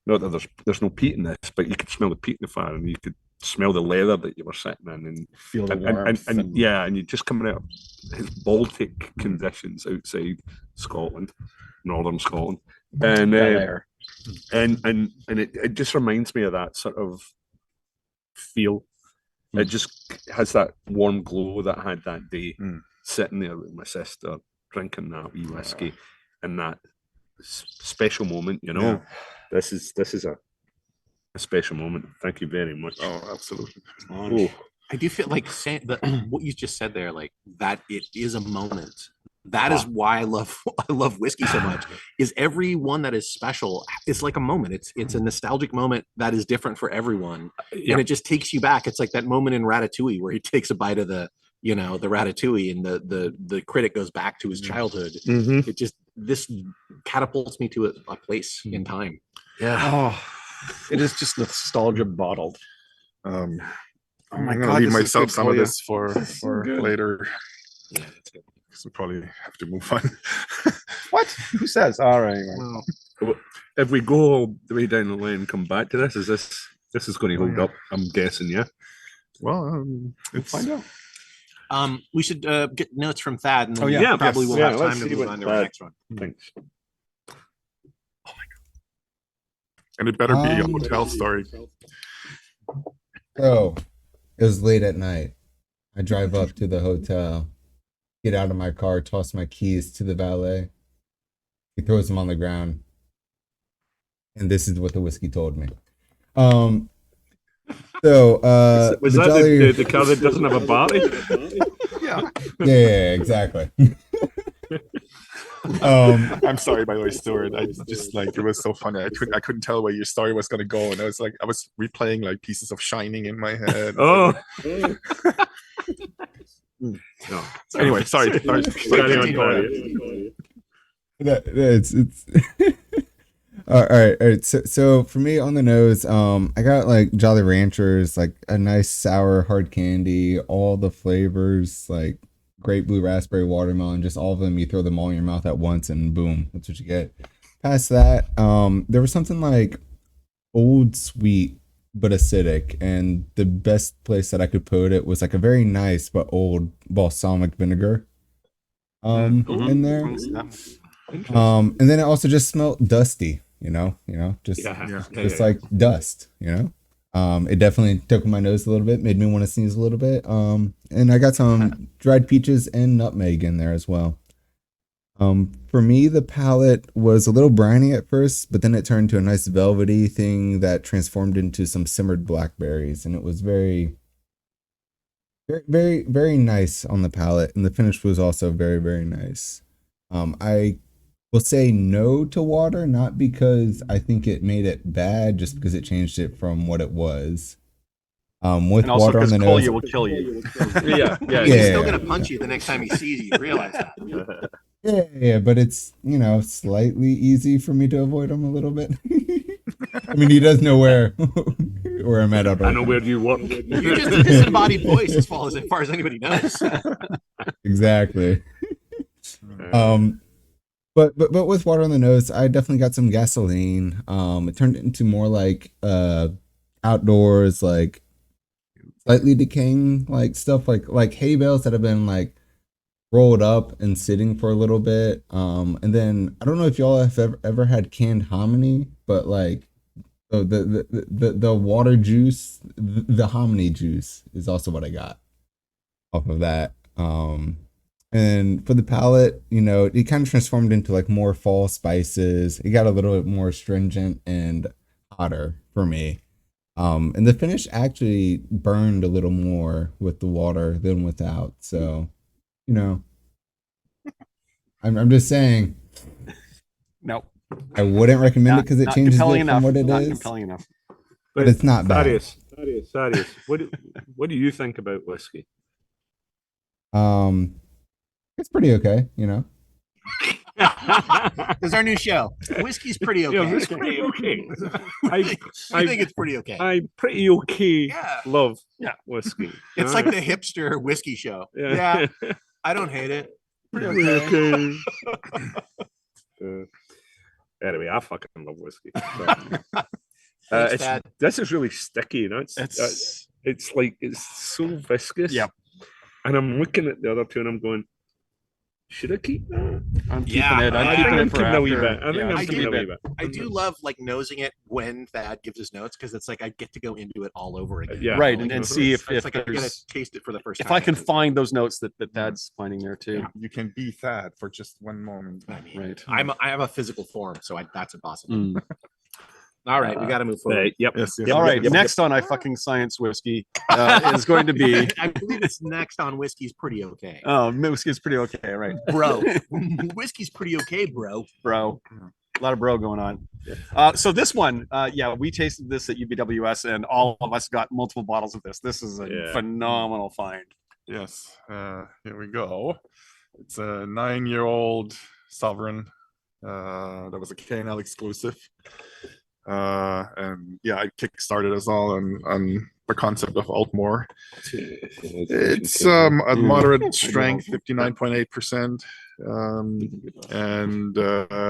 Not that there's no peat in this, but you could smell the peat in the fire, and you could smell the leather that you were sitting in, and Feel the and warmth. and yeah, and you're just coming out of his Baltic conditions outside Scotland, northern Scotland, and air. and it just reminds me of that sort of feel. It just has that warm glow that I had that day, sitting there with my sister drinking that wee whiskey, and that special moment. You know, this is a special moment. Thank you very much. Oh, absolutely. Oh, I do feel like saying that what you just said there, like that it is a moment. That is why I love whiskey so much. Is every one that is special is like a moment. It's a nostalgic moment that is different for everyone, yeah. and it just takes you back. It's like that moment in Ratatouille where he takes a bite of the ratatouille, and the critic goes back to his childhood. Mhm. It just this catapults me to a place in time. Yeah. Oh, it is just nostalgia bottled. Oh my I'm gonna God, leave this is myself good, some of Kolja. this for good. later. Yeah, it's good. Because we probably have to move on. What? Who says? All right. Well, if we go all the way down the line and come back to this, is this going to hold up? I'm guessing, yeah. Well, We'll it's find out. We should get notes from Thad, and then Oh, yeah. Yeah, probably yes. we'll Yeah, have let's time to see move what on to our Thad next one. Thanks. and it better be a hotel story. So it was late at night. I drive up to the hotel get out of my car, toss my keys to the valet. He throws them on the ground. And this is what the whiskey told me. So Was the that Jolly... the car that doesn't have a body? yeah, exactly. I'm sorry, by the way, Stuart. I just like it was so funny. I couldn't tell where your story was gonna go, and I was replaying like pieces of Shining in my head. Oh. No. So anyway, sorry. Carry on. It's all right. So for me on the nose, I got like Jolly Ranchers, like a nice sour hard candy, all the flavors, like grape, blue, raspberry, watermelon, just all of them. You throw them all in your mouth at once, and boom, that's what you get. Past that, there was something like old sweet but acidic, and the best place that I could put it was like a very nice but old balsamic vinegar. In there. And then it also just smelled dusty, just like dust, it definitely took my nose a little bit, made me want to sneeze a little bit. And I got some dried peaches and nutmeg in there as well. For me, the palate was a little briny at first, but then it turned to a nice velvety thing that transformed into some simmered blackberries, and it was very, very, very, very nice on the palate, and the finish was also very, very nice. I will say no to water, not because I think it made it bad, just because it changed it from what it was. With And also water on because the Kolja nose. will kill you. Yeah. He's still gonna punch you the next time he sees you. You realize that. Yeah, but it's, slightly easy for me to avoid him a little bit. I mean, he does know where I'm at. I know where you work. You're just a disembodied voice as far as anybody knows. Exactly. But with water on the nose, I definitely got some gasoline. It turned into more like outdoors, like slightly decaying, like stuff like hay bales that have been like rolled up and sitting for a little bit. And then I don't know if y'all have ever had canned hominy, but like the water juice, the hominy juice is also what I got off of that. And for the palate, it kind of transformed into like more fall spices. It got a little bit more astringent and hotter for me. And the finish actually burned a little more with the water than without. So, I'm just saying. No. I wouldn't recommend it because it changes it from what it not is. compelling enough. But it's not bad. Thaddeus, what do you think about whiskey? It's pretty okay, This is our new show. Whiskey's pretty okay. Yeah, it's pretty okay. I think it's pretty okay. I pretty okay. Yeah. Love whiskey. It's like the hipster whiskey show. Yeah. I don't hate it. Pretty okay. Anyway, I fucking love whiskey. So. This is really sticky. It's like it's so viscous. Yep. And I'm looking at the other two and I'm going, should I keep that? I'm keeping it. I'm keeping it for a wee after. bit. I think I'm I keeping a wee bit. I do love like nosing it when Thad gives his notes because it's like I get to go into it all over again. Yeah. Right, and see if it's like I get there's to taste it for the first time. if I can find those notes that Thad's finding there too. You can be that for just one moment. I mean, Right. I have a physical form, so that's impossible. All right, we got to move forward. Yep. Yes. All right, next on I fucking science whiskey is going to be. I believe it's next on Whiskey's Pretty Okay. Oh, whiskey's pretty okay, right, Bro. Whiskey's pretty okay, bro. bro? A lot of bro going on. So this one, we tasted this at UBWS, and all of us got multiple bottles of this. This is a phenomenal find. Yes. Here we go. It's a 9-year-old Sovereign. That was a K&L exclusive. And I kickstarted us all on the concept of Aultmore. It's a moderate strength, 59.8%, and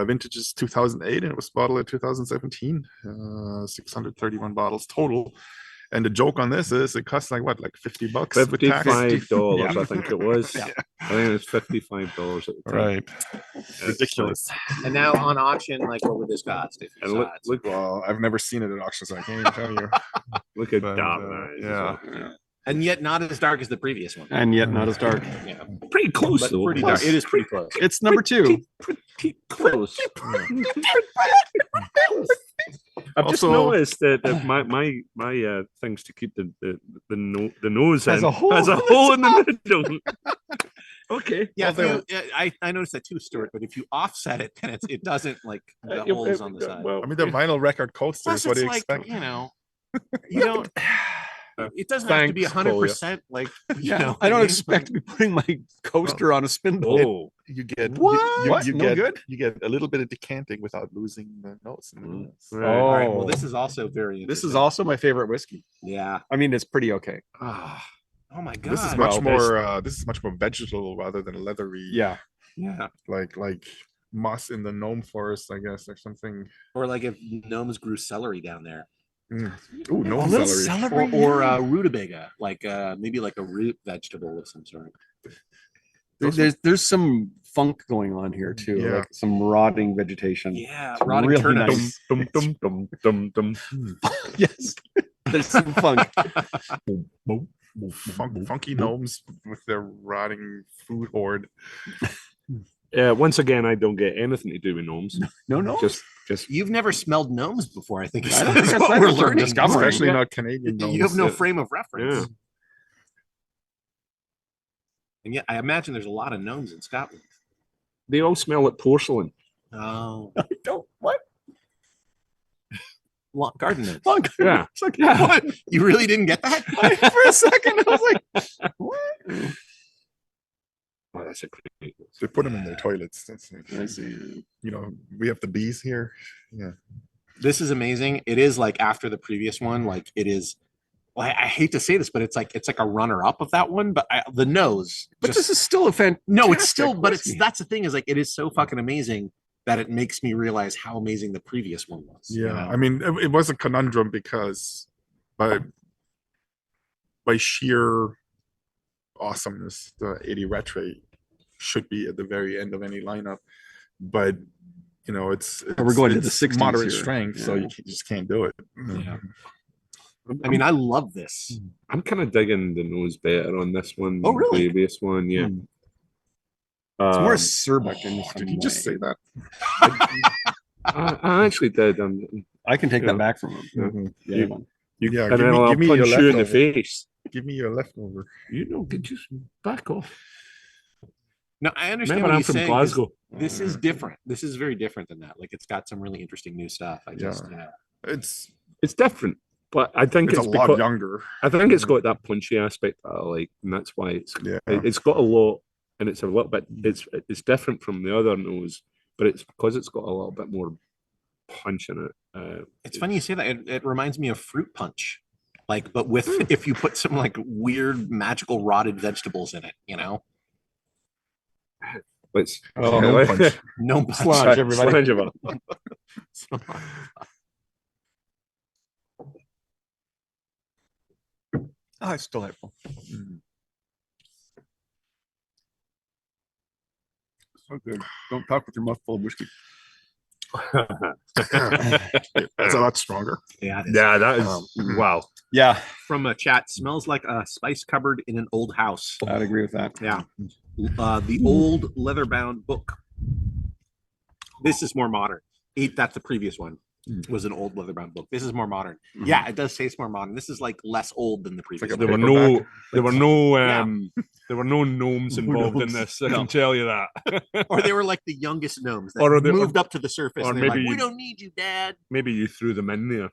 vintage is 2008, and it was bottled in 2017. 631 bottles total. And the joke on this is it costs like $50 with tax? $55, I think it was. I think it was $55 at the time. Right. Ridiculous. And now on auction, like what would this cost? If you saw it? Well, I've never seen it at auction, so I can't even tell you. Look at But, that. yeah. and yet not as dark as the previous one. And yet not as dark. Yeah, Pretty close but though. pretty dark. It is pretty close. It's number 2. Pretty close. I've just Also- noticed that my things to keep the nose Has in a hole has a in the hole in the middle. Okay. Yeah, Well, I noticed that too, Stuart. But if you offset it, then it doesn't like the it- holes it- on the side. well, I mean, the vinyl record coasters. Plus, What do it's you like expect? you know, you don't. It doesn't have to be Thanks, 100%. Like you know, I don't mean? expect to be putting my coaster on a spindle. oh, You get What? You, What? you No get good? You get a little bit of decanting without losing the nose. right. All right. Well, this is also very. This is interesting. also my favorite whiskey. Yeah. I mean, it's pretty okay. Oh my god. This is Well, much more. This is much more vegetal rather than leathery. Yeah. Yeah. like moss in the gnome forest, I guess, or something. Or like if gnomes grew celery down there, Ooh, no A little celery. celery. or rutabaga, like maybe like a root vegetable of some sort. There's some funk going on here too, Yeah. like some rotting vegetation. Yeah, It's rotting really turnips. nice. Dum. Yes, there's some funk. Funky gnomes with their rotting food hoard. Once again, I don't get anything to do with gnomes. No. Just You've never smelled gnomes before, I think. I don't think That's that's what right. we're That's what we're learning. discovering. Especially Yeah. not Canadian gnomes. You have no Yeah. frame of reference. Yeah. And yet, I imagine there's a lot of gnomes in Scotland. they all smell like porcelain. Oh, I don't. What? garden gnomes. Long Yeah. It's like, Yeah. what? You really didn't get that? For a second, I was like, what? Oh, that's a great. They put them in their toilets. That's like, you know, we have the bees here. Yeah. This is amazing. It is like after the previous one, like it is. Well, I hate to say this, but it's like a runner up of that one. But the nose. But just- this is still a fan. no, it's still. But whiskey. that's the thing is like it is so fucking amazing that it makes me realize how amazing the previous one was. Yeah. you know? I mean, it was a conundrum because by sheer awesomeness, the A.D. Rattray should be at the very end of any lineup. But you know, it's we're going to it's the 60s moderate here. strength, so Yeah. you just can't do it. Yeah. I mean, I love this. I'm kind of digging the nose better on this one. Oh, than really? The previous one, yeah. It's more Um, acerbic in some Did you just way. say that? I actually did. I can take Yeah. that back from him. Mhm. The other one. Yeah, and then I'll give me your punch you in the leftover. face. Give me your leftover. You know, just back off. No, I understand Remember, what I'm he's from saying. 'cause Glasgow. This is different. This is very different than that. Like it's got some really interesting new stuff. I just It's It's different, but I think it's it's, a lot because younger. I think it's got that punchy aspect that I like, and that's why Yeah. it's got a lot, and it's a little bit. It's different from the other nose, but it's because it's got a little bit more punch in it. it's funny you say that. It reminds me of fruit punch. Like, but with if you put some like weird magical rotted vegetables in it, you know? Let's Oh, no punch. No punch. Sludge, everybody. Sludge of it. Oh, it's delightful. So good. Don't talk with your mouth full of whiskey. It's a lot stronger. Yeah, it is. Yeah, that is wow. Yeah, From a chat, smells like a spice cupboard in an old house. I'd agree with that. Yeah. The old leather-bound book. This is more modern. That's the previous one. Was an old leather-bound book. This is more modern. Yeah, it does taste more modern. This is like less old than the previous like There one. were paperback. there were no gnomes involved in this. I can tell you that. Or they were like the youngest gnomes that Or they- moved up to the surface. or And they're like, maybe we you- don't need you, Dad. Maybe you threw them in there.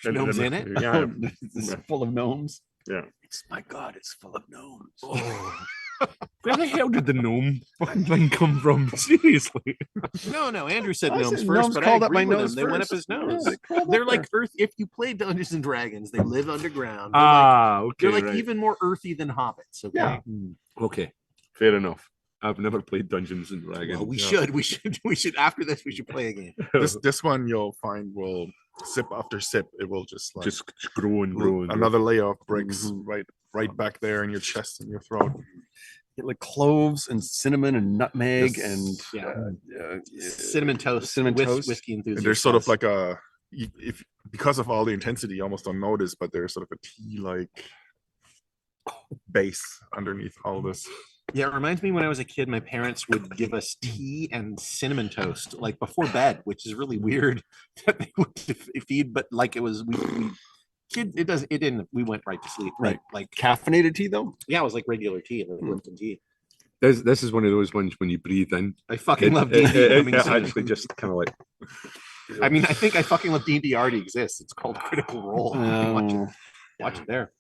Gnomes in it? Yeah. It's full of gnomes. Yeah. It's my God, it's full of gnomes. Where the hell did the gnome fucking thing come from? Seriously. No, Andrew said I gnomes said first, gnomes but crawled I up my agree with nose him. They went up first. his nose. Yeah, they crawled up They're like there. earth. If you play Dungeons and Dragons, they live underground. They're Okay. like, they're like right. even more earthy than hobbits. Okay. Yeah. Okay. Fair enough. I've never played Dungeons and Dragons. Well, we Yeah. should. After this, we should play a game. This one you'll find will sip after sip. It will just like Just grow and grow. And grow. another layer of bricks right back there in your chest and your throat. Get like cloves and cinnamon and nutmeg and Yeah. Cinnamon toast. Cinnamon toast. Whiskey enthusiast. And there's sort of like if because of all the intensity, you almost don't notice, but there's sort of a tea like base underneath all this. Yeah, it reminds me when I was a kid, my parents would give us tea and cinnamon toast like before bed, which is really weird that they would feed, but like it was we kid it does it didn't we went right to sleep. Right. Like Caffeinated tea though? yeah, it was like regular tea, like Lipton tea. This is one of those ones when you breathe in. I fucking love it, D&D it, coming it soon. actually just kind of like. I mean, I think I fucking love D&D already exists. It's called Critical Role. Watch it there.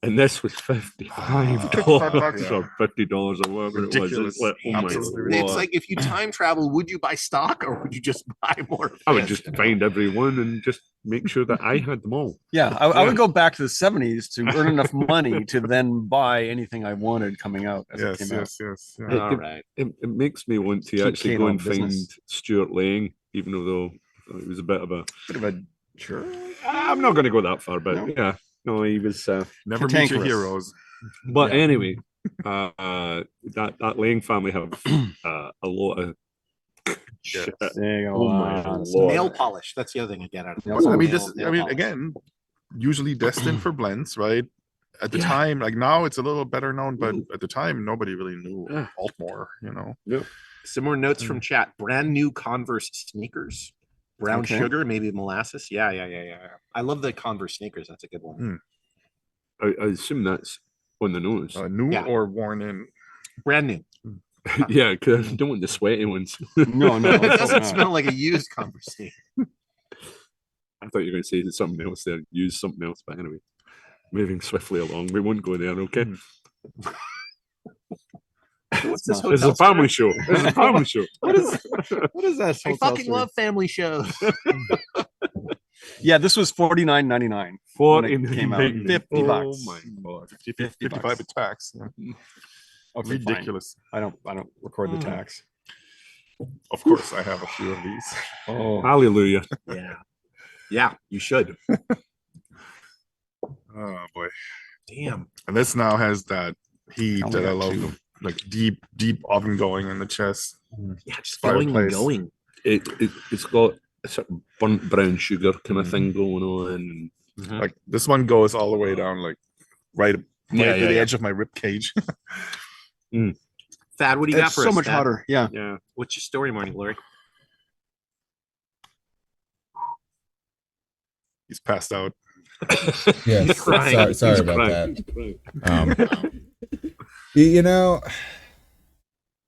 And this was $55 Yeah. or $50 or whatever it was. Ridiculous. It's like, oh my Absolutely It's God. like if you time travel, would you buy stock or would you just buy more? I would just find everyone and just make sure that I had them all. Yeah, I would go back to the 70s to earn enough money to then buy anything I wanted coming out as it Yes, came out. yes, yes. Yeah. All right. It makes me want to Keep actually Kane go on and find business. Stuart Lang, even though it was a bit of a. Bit of a jerk. I'm not going to go that far, but No? yeah, no, he was. Never meet your Cantankerous. heroes. But Yeah. anyway, that Lang family have a lot of. shit. There you go. Oh my Wow. Lord. Nail polish. That's the other thing I get out of it. Nail I mean, polish. this. I mean, again, usually destined for blends, right? At the time, like now, it's a little better known, but at the time, nobody really knew Yeah. Aultmore. You know. Some more notes from chat. Brand new Converse sneakers. Brown Okay. sugar, maybe molasses. Yeah. I love the Converse sneakers. That's a good one. I assume that's on the nose. New Yeah. or worn in. Brand new. Yeah, because I don't want the sweaty ones. No, no. It let's hope doesn't not. smell like a used Converse sneaker. I thought you were going to say something else there, use something else, but anyway, moving swiftly along. We won't go there, okay? What's this It's a hotel family story? show. It's a family show. What is that? I hotel fucking story? love family shows. Yeah, this was $49.99 when it came out. 50 Oh bucks. my God. 55 bucks. with tax. Yeah. Okay, fine. Ridiculous. I don't record the tax. Of course, I have a few of these. Oh, Hallelujah. Yeah, you should. Oh boy. Damn. And this now has that heat only that I got love. two. Like deep oven going in the chest. Yeah, just going and Fireplace. going. It's got a sort of burnt brown sugar kind of thing going on. Like this one goes all the way down, like right to the yeah. edge of my rib cage. Thad, what do you got it's for so us, much Thad? hotter. Yeah. Yeah. What's your story, Morning Glory? He's passed out. Yes, crying. sorry He's about crying. that. You know,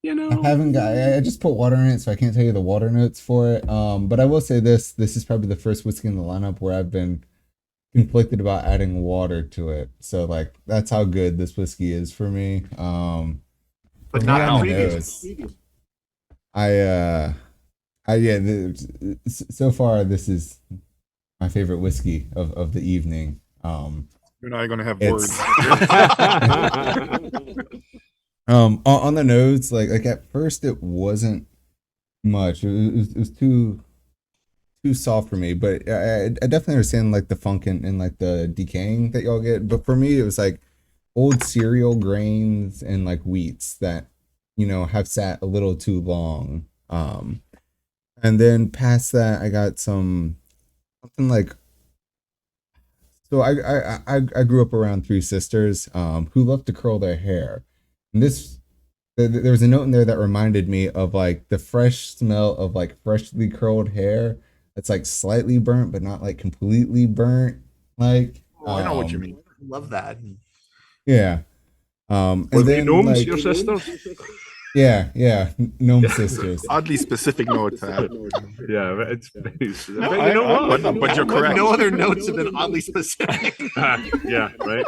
I haven't got. I just put water in it, so I can't tell you the water notes for it. But I will say this: this is probably the first whiskey in the lineup where I've been conflicted about adding water to it. So like that's how good this whiskey is for me. But for not me the on previous. so far this is my favorite whiskey of the evening. You're not going to have It's- words. On the nose, like at first it wasn't much. It was too soft for me, but I definitely understand like the funk and like the decaying that y'all get. But for me, it was like old cereal grains and like wheats that have sat a little too long. And then past that, I got something like. So I grew up around three sisters who loved to curl their hair. And there was a note in there that reminded me of like the fresh smell of like freshly curled hair that's like slightly burnt but not like completely burnt. Like I know what you mean. Love that. Yeah. And Were they then gnomes, like, your sisters? yeah, gnome sisters. Oddly specific note. Yeah, but it's but I- you know I- what? but you're correct. No other notes have been oddly specific. Yeah, right.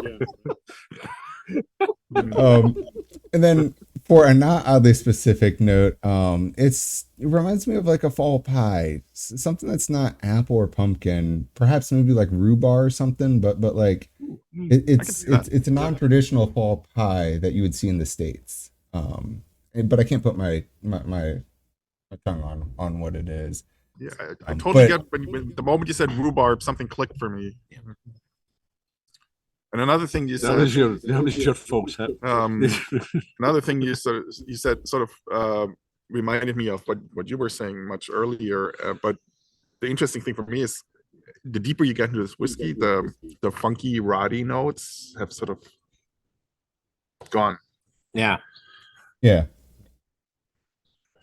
And then for a not oddly specific note, it reminds me of like a fall pie, something that's not apple or pumpkin, perhaps maybe like rhubarb or something, but like it's a non-traditional fall pie that you would see in the States. But I can't put my tongue on what it is. Yeah, I totally but- get when the moment you said rhubarb, something clicked for me. And another thing you That was said, your folks. Huh? another thing you said sort of reminded me of what you were saying much earlier. But the interesting thing for me is the deeper you get into this whiskey, the funky, roddy notes have sort of gone. Yeah. Yeah.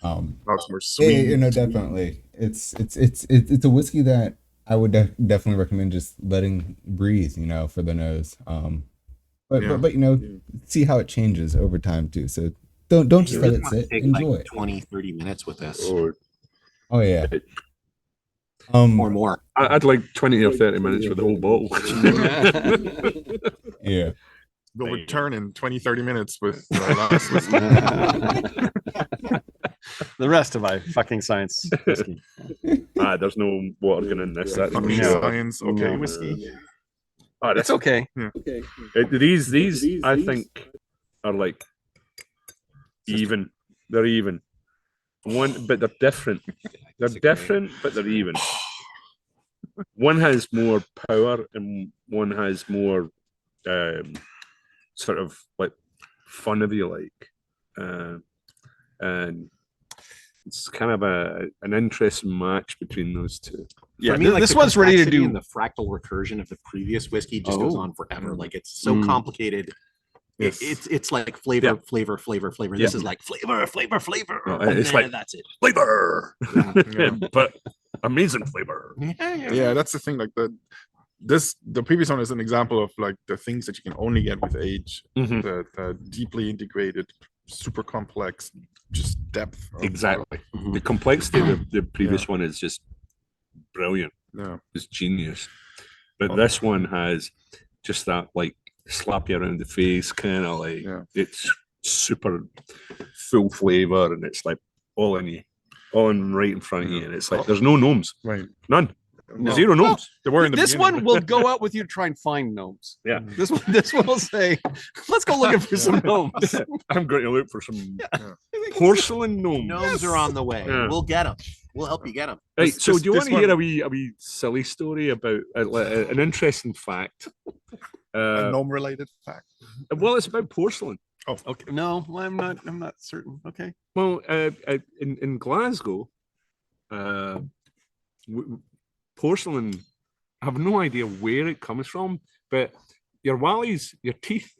Now it's more sweet. You know, definitely. It's a whiskey that I would definitely recommend just letting breathe, you know, for the nose. But you know, see how it changes over time too. So don't just let it sit. Enjoy it. 20-30 minutes with this. Oh yeah. Or more. I'd like 20 or 30 minutes with the whole bottle. Yeah. We'll return in 20-30 minutes with last whiskey. The rest of my fucking science whiskey. There's no water going in this. That's for Fucking sure. science, okay, whiskey. It's okay. These I think are like even. They're even. But they're different. They're different, but they're even. One has more power, and one has more sort of like fun, if you like, and it's kind of an interesting match between those two. Yeah, I mean, like this one's ready to do. And the fractal recursion of the previous whiskey just goes on forever. Like it's so complicated. Yes. It's like flavor. Yeah. This is like flavor. No, it's like that's it. Flavor, Yeah. but amazing flavor. Yeah, that's the thing. Like the previous one is an example of like the things that you can only get with age. Mhm. The deeply integrated, super complex, just depth. Of, Exactly. The complexity of the previous one is just brilliant. Yeah. It's genius. But this one has just that like slap you around the face kind of like it's super full flavor and it's like all in right in front of you, and it's like there's no gnomes. Right. None. No. Zero gnomes. They were in the This beginning. one will go out with you to try and find gnomes. Yeah. This one will say, let's go looking for some gnomes. I'm going to look for some porcelain gnomes. Gnomes are on the way. Yeah. We'll get them. We'll help you get them. Right, so do you want this to hear one- a wee silly story about an interesting fact? A gnome related fact. Well, it's about porcelain. Oh, Okay. No, I'm not certain. Okay. Well, in Glasgow, porcelain, I have no idea where it comes from, but your wallies, your teeth,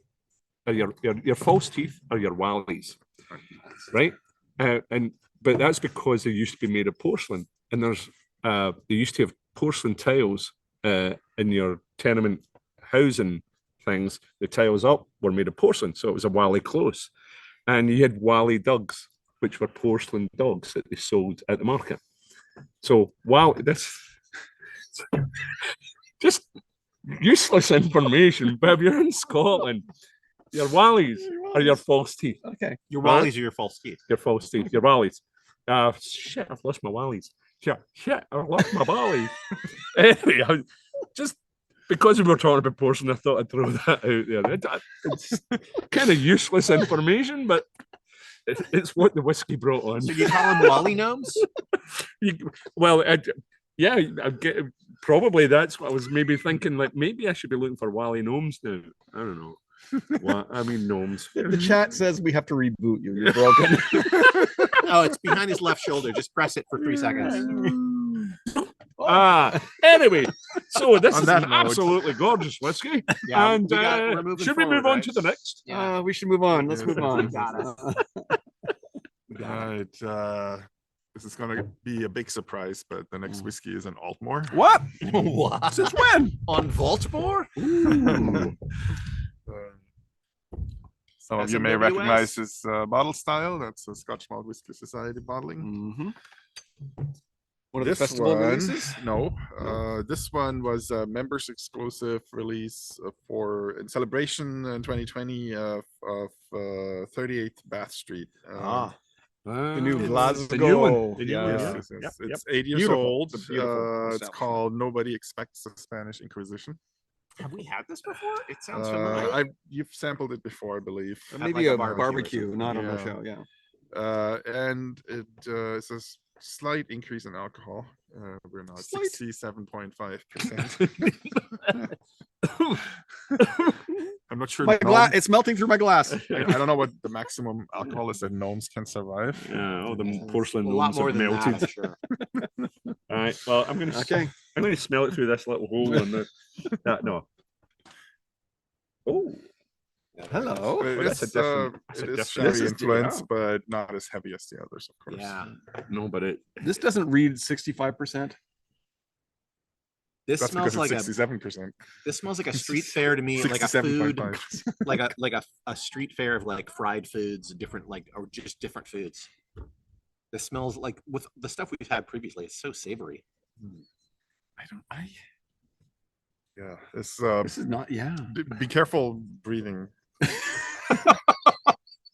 or your false teeth are your wallies, right? But that's because they used to be made of porcelain, and they used to have porcelain tiles in your tenement housing things. The tiles up were made of porcelain, so it was a wally close, and you had wally dogs, which were porcelain dogs that they sold at the market. So this just useless information, but if you're in Scotland, your wallies are your false teeth. Okay. Your Right? wallies are your false teeth. Your false teeth, your wallies. Shit, I've lost my wallies. Shit, I've lost my wallies. Anyway, just because we were talking about porcelain, I thought I'd throw that out there. It's kind of useless information, but it's what the whiskey brought on. So you call them wally gnomes? Probably that's what I was maybe thinking. Like maybe I should be looking for wally gnomes now. I don't know. I mean gnomes. The chat says we have to reboot you. You're broken. Oh, it's behind his left shoulder. Just press it for 3 seconds. Anyway, so this On is that an note. absolutely gorgeous whiskey. Yeah, And we're moving should we move forward, on to the next? Yeah. We should move on. Let's Yeah. move on. Got Right. This is gonna be a big surprise, but the next whiskey is an Aultmore. What? What? Since when? On Vaultmore? Some of you may SMWS? recognize this bottle style. That's a Scotch Malt Whisky Society bottling. Mm-hmm. One of the This festival one, releases? no. This one was a members exclusive release in celebration in 2020 of 38th Bath Street. The new It's Glasgow. the new one. The new Yeah. one, Yes, yeah. yes, Yep, It's 8 years Beautiful. old. It's a beautiful It's reception. called Nobody Expects the Spanish Inquisition. Have we had this before? It sounds familiar. You've sampled it before, I believe. Maybe like a a barbecue or barbecue, something. not on the Yeah. show. Yeah. And it is a slight increase in alcohol. We're now at Slight. 67.5%. I'm not sure. My it's melting through my glass. I don't know what the maximum alcohol is that gnomes can survive. Yeah, all the porcelain A lot gnomes more have than melted. that, I'm sure. All right, well, I'm going to Okay. I'm going to smell it through this little hole and no. Oh, Hello. Well, that's a It's, different- that's it a is different- sherry yeah. influence, but not as heavy as the others, of course. Yeah. no, but it. This doesn't read 65%. This That's smells because like it's a 67%. this smells like a street fair to me, like a food, 67.5. like a street fair of like fried foods, different or just different foods. This smells like with the stuff we've had previously. It's so savory. Yeah, This is not. Yeah. be careful breathing.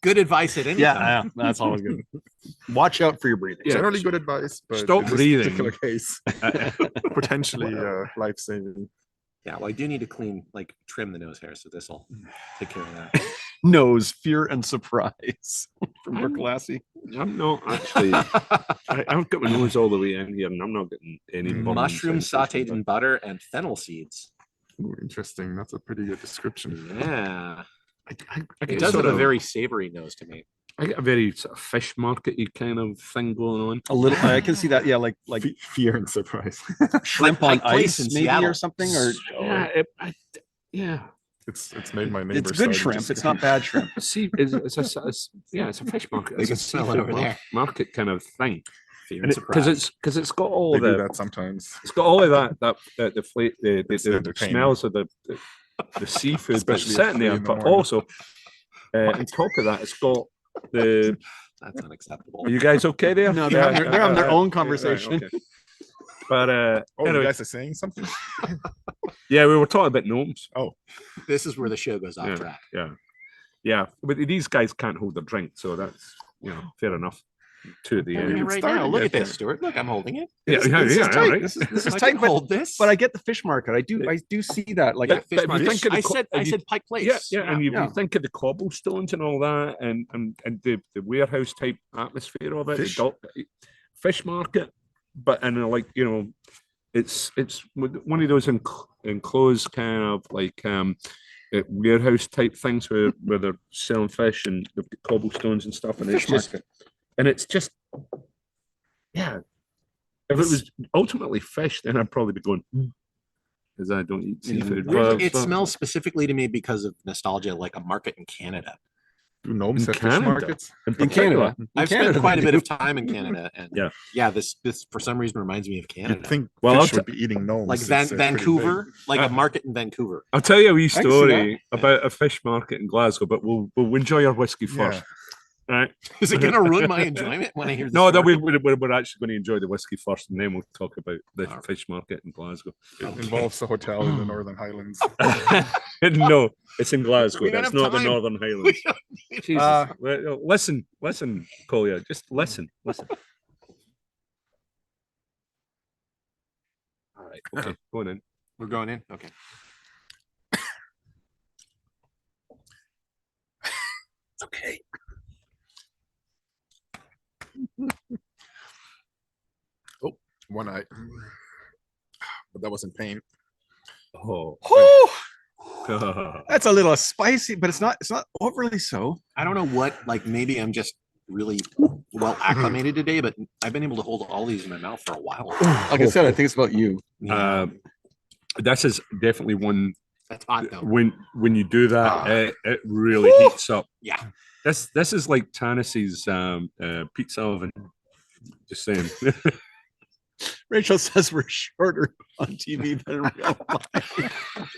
Good advice at any time. Yeah, that's always good. Watch out for your breathing. Yeah. Generally good advice, but Stop in this breathing. particular case, potentially life-saving. Yeah, well, I do need to trim the nose hair, so this will take care of that. Nose, fear, and surprise from Brooke Lassie. I'm not actually. I've got my nose all the way in here, and I'm not getting any burning Mushroom sensation, sautéed in butter and fennel seeds. Ooh, interesting. That's a pretty good description. Yeah, I it get does sort have a of- very savory nose to me. I get a very sort of fish market-y kind of thing going on. A little. I can see that. Yeah, like Fear and surprise. shrimp like on place ice, in maybe, Seattle. or something. Or Yeah. It's made my neighbor. it's good shrimp. It's not bad shrimp. See, it's a fish market. They It's a can smell it seafood over there. market kind of thing. Fear and surprise. Because it's got all They do the that sometimes. it's got all of the It's the entertaining. smells of the seafood that's Especially at sitting 3 there, in the but morning. also on top of that, it's got the. That's unacceptable. Are you guys okay there? No, they're having their own conversation. okay. But Oh, you anyway, guys are saying something? yeah, we were talking about gnomes. This is where the show goes off track. Yeah, but these guys can't hold their drink, so that's fair enough. To the I'm end. doing it right starting now. to Look get at this, there. Stuart. Look, I'm holding it. Yeah, This is tight. right. This is I tight, can but hold this. I get the fish market. I do see that. Like But- Fish but if you market. think of the I if you- said Pike Place. Yeah, and if Yeah. you think of the cobblestones and all that, and the warehouse type atmosphere of it, Fish. fish market, but it's one of those enclosed kind of like warehouse type things where they're selling fish and they've got cobblestones and stuff, and it's Fish just market. and it's just yeah. If it was ultimately fish, then I'd probably be going because I don't eat seafood. It smells specifically to me because of nostalgia, like a market in Canada. Do gnomes In have fish Canada? markets? in Canada. I've Canada, spent quite they a bit do. of time in Canada, and Yeah. this for some reason reminds me of You'd Canada. think Well, fish I'll would be eating gnomes. Like It's, pretty Vancouver, big. like a market in Vancouver. I'll tell you a wee I can see story about a fish market in Glasgow, but we'll enjoy our whiskey Yeah. first. Right? Is it going to ruin my enjoyment when I hear this? No, that story? we're actually going to enjoy the whiskey first, and then we'll talk about the Alright. fish market in Glasgow. It involves a hotel in the Northern Highlands. No, it's in Glasgow. We don't That's have not the time. Northern Highlands. Jesus. Listen, Kolja, just listen. All right, okay, going in. We're going in. Okay. It's okay. One eye. But that wasn't pain. Oh, That's a little spicy, but it's not overly so. I don't know what, maybe I'm just really well acclimated today, but I've been able to hold all these in my mouth for a while. Like I said, I think it's about you. Yeah, this is definitely one. that's hot though. When you do that, it really Woo! heats up. Yeah. This is like Tennessee pizza oven. Just saying. Rachel says we're shorter on TV than in real life.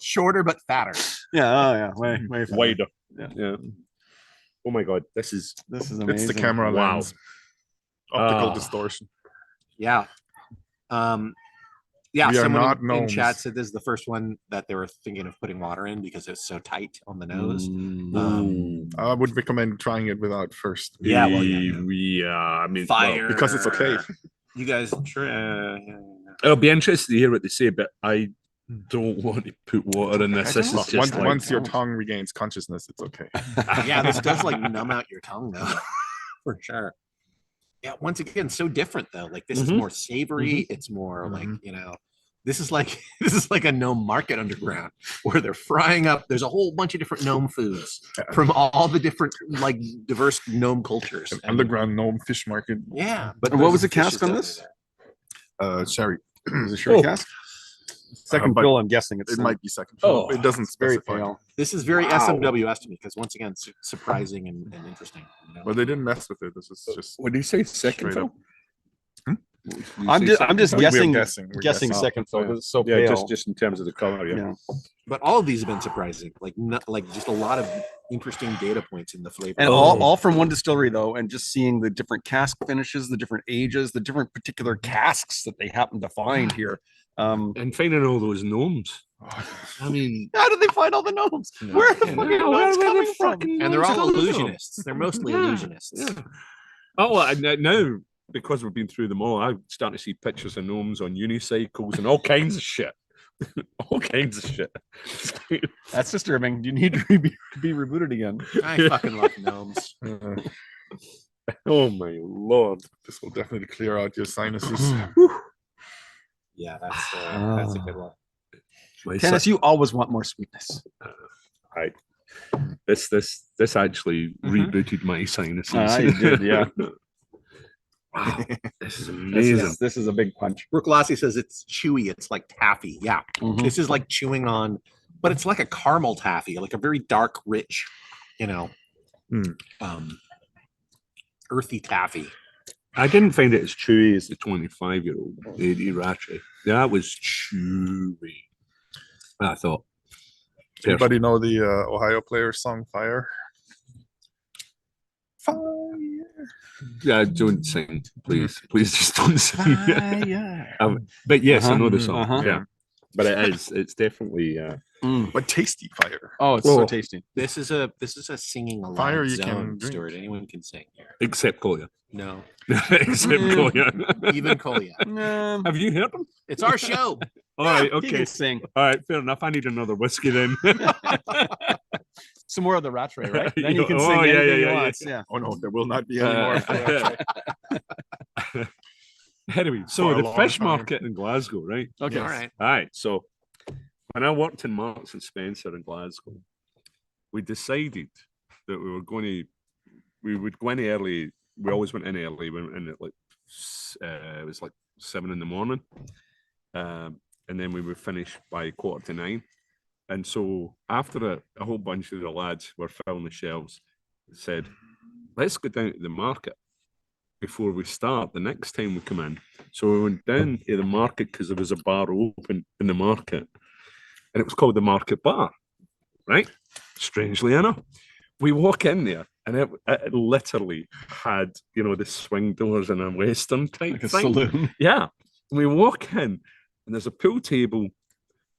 Shorter but fatter. Yeah, oh yeah, way fatter. Wider. Yeah. Oh my god, this is This is amazing. It's the camera Wow. lens. Optical Ah. distortion. Yeah. We are Someone not in gnomes. chat said this is the first one that they were thinking of putting water in because it's so tight on the nose. I would recommend trying it without first. Yeah, well, yeah. I mean, Fire. Because it's okay. You guys, it'll be interesting to hear what they say, but I don't want to put water in this. This is just Once, like, once your tongue regains consciousness, it's okay. yeah, this does numb out your tongue though, for sure. Yeah, once again, so different though. Like this is Mhm. more savory. It's more this is like a gnome market underground where they're frying up. There's a whole bunch of different gnome foods from all the different diverse gnome cultures. And- Underground gnome fish market. yeah, but And what was there's the cask fishes on out this? there. Sherry. Is it sherry cask? Second but fill, I'm guessing it's It might be second fill. Oh, It doesn't very specify. pale. This is very Wow. SMWS to me because once again, surprising and interesting. You know? But they didn't mess with it. This is just What do you say? Second straight fill? up. I'm just fill? We're guessing. We're Guessing second fill because it's so Yeah, pale. just in terms of the color. Yeah. Yeah. But all of these have been surprising. Like just a lot of interesting data points in the flavor. And all from one distillery though, and just seeing the different cask finishes, the different ages, the different particular casks that they happen to find here. And finding all those gnomes. I mean, How did they find all the gnomes? Where the fuck are the gnomes coming from? And they're all illusionists. They're mostly illusionists. Yeah. Oh, and now because we've been through them all, I'm starting to see pictures of gnomes on unicycles and all kinds of shit. All kinds of shit. That's disturbing. You need to be rebooted again. I fucking love gnomes. Oh my lord! This will definitely clear out your sinuses. Yeah, that's a good one. Dennis, you always want more sweetness. This actually rebooted my sinuses. You did, yeah. Wow, this is amazing. This is a big punch. Brooke Lassie says it's chewy. It's like taffy. Yeah. Mhm. This is like chewing on, but it's like a caramel taffy, like a very dark, rich, earthy taffy. I didn't find it as chewy as the 25-year-old A.D. Rattray. That was chewy. I thought. Anybody know the Ohio Players song Fire? Fire. Yeah, don't sing, please. Please just don't sing. But yes, I know the song. Yeah, but it's definitely. But tasty fire. Oh, it's so tasty. This is a singing aloud Fire you zone, can drink. Stuart. Anyone can sing here. Except Kolja. No, Except Kolja. even Kolja. Have you heard them? It's our show. All right, He okay. can sing. All right, fair enough. I need another whiskey then. Some more of the Rattray, right? Then you can Oh, sing yeah, anything yeah, you yeah, want. Yeah. Oh no, there will not be any more. Anyway, For so a the long fish time. market in Glasgow, right? Okay. All right. All right, so when I worked in Marks and Spencer in Glasgow, we decided that we would go in early. We always went in early. We went in at like it was like 7 a.m, and then we would finish by 9:15. And so after a whole bunch of the lads were filling the shelves, said, "Let's go down to the market before we start the next time we come in." So we went down to the market because there was a bar open in the market, and it was called the Market Bar, right? Strangely enough, we walk in there, and it literally had, the swing doors in a Western type Like a thing. saloon. Yeah, and we walk in, and there's a pool table,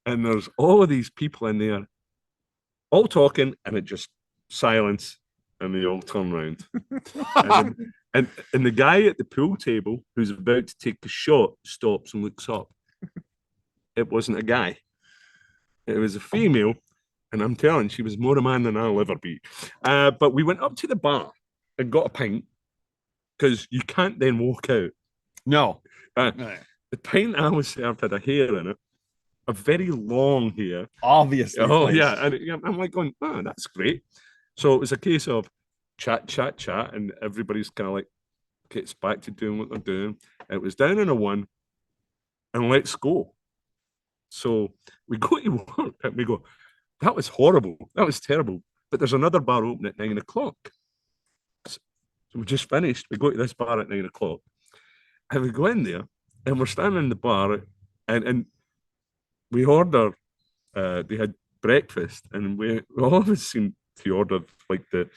and there's all of these people in there, all talking, and it just silence, and they all turn around. And the guy at the pool table who's about to take a shot stops and looks up. It wasn't a guy. It was a female, and I'm telling you, she was more a man than I'll ever be. But we went up to the bar and got a pint, because you can't then walk out. No. The pint I was served had a hair in it, a very long hair. Obviously. Oh, placed. yeah. And I'm like going, oh, that's great. So it was a case of chat, and everybody's kind of like gets back to doing what they're doing. It was down in a 1, and let's go. So we go to work, and we go, that was horrible. That was terrible. But there's another bar open at 9 o'clock. So we just finished. We go to this bar at 9 o'clock. And we go in there, and we're standing in the bar, and we order, they had breakfast, and we all of us seemed to order like the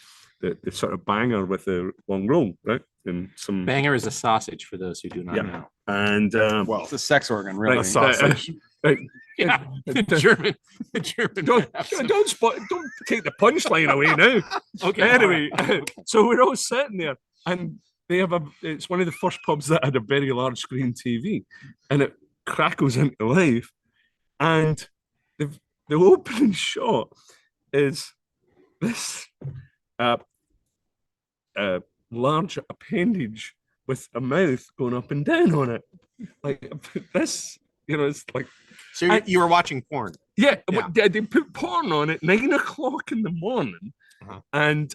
sort of banger with the long roll, right? And some Banger is a sausage for those who do not know. and Well, it's a sex organ, really. a sausage. Yeah, the German. don't take the punchline away now. Okay. Anyway, so we're all sitting there, and they have it's one of the first pubs that had a very large screen TV, and it crackles into life, and the opening shot is this large appendage with a mouth going up and down on it, like this. It's like, So you were watching porn. yeah, Yeah. they put porn on at 9 o'clock in the morning, Uh-huh. and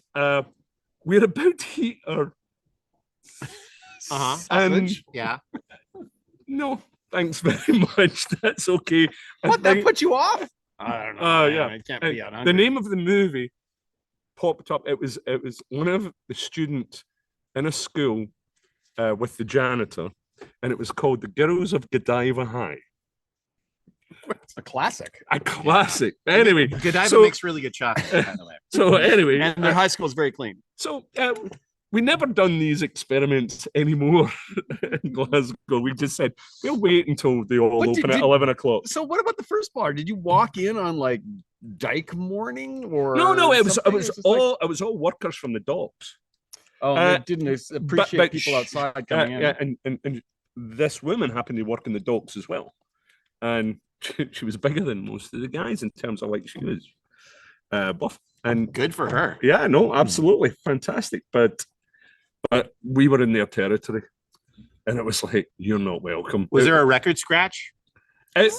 we're about to eat our Uh-huh. and Yeah. No, thanks very much. That's okay. What, that put you off? I don't know. Yeah. It can't be The name of the movie popped up. It was one of the students in a school with the janitor, and it was called The Girls of Godiva High. It's a classic. A classic. Anyway, Godiva makes really good chocolate, by the way. So anyway, And their high school is very clean. so we never done these experiments anymore in Glasgow. We just said we'll wait until they all What open did- at 11 o'clock. So what about the first bar? Did you walk in on like dyke morning or No, it was something? It's just like- it was all workers from the docks. oh, they didn't appreciate but people sh- outside coming in. Yeah, and this woman happened to work in the docks as well, and she was bigger than most of the guys in terms of like she was buff and Good for her. yeah, no, absolutely fantastic. But we were in their territory, and it was like you're not welcome. Was there a record scratch? It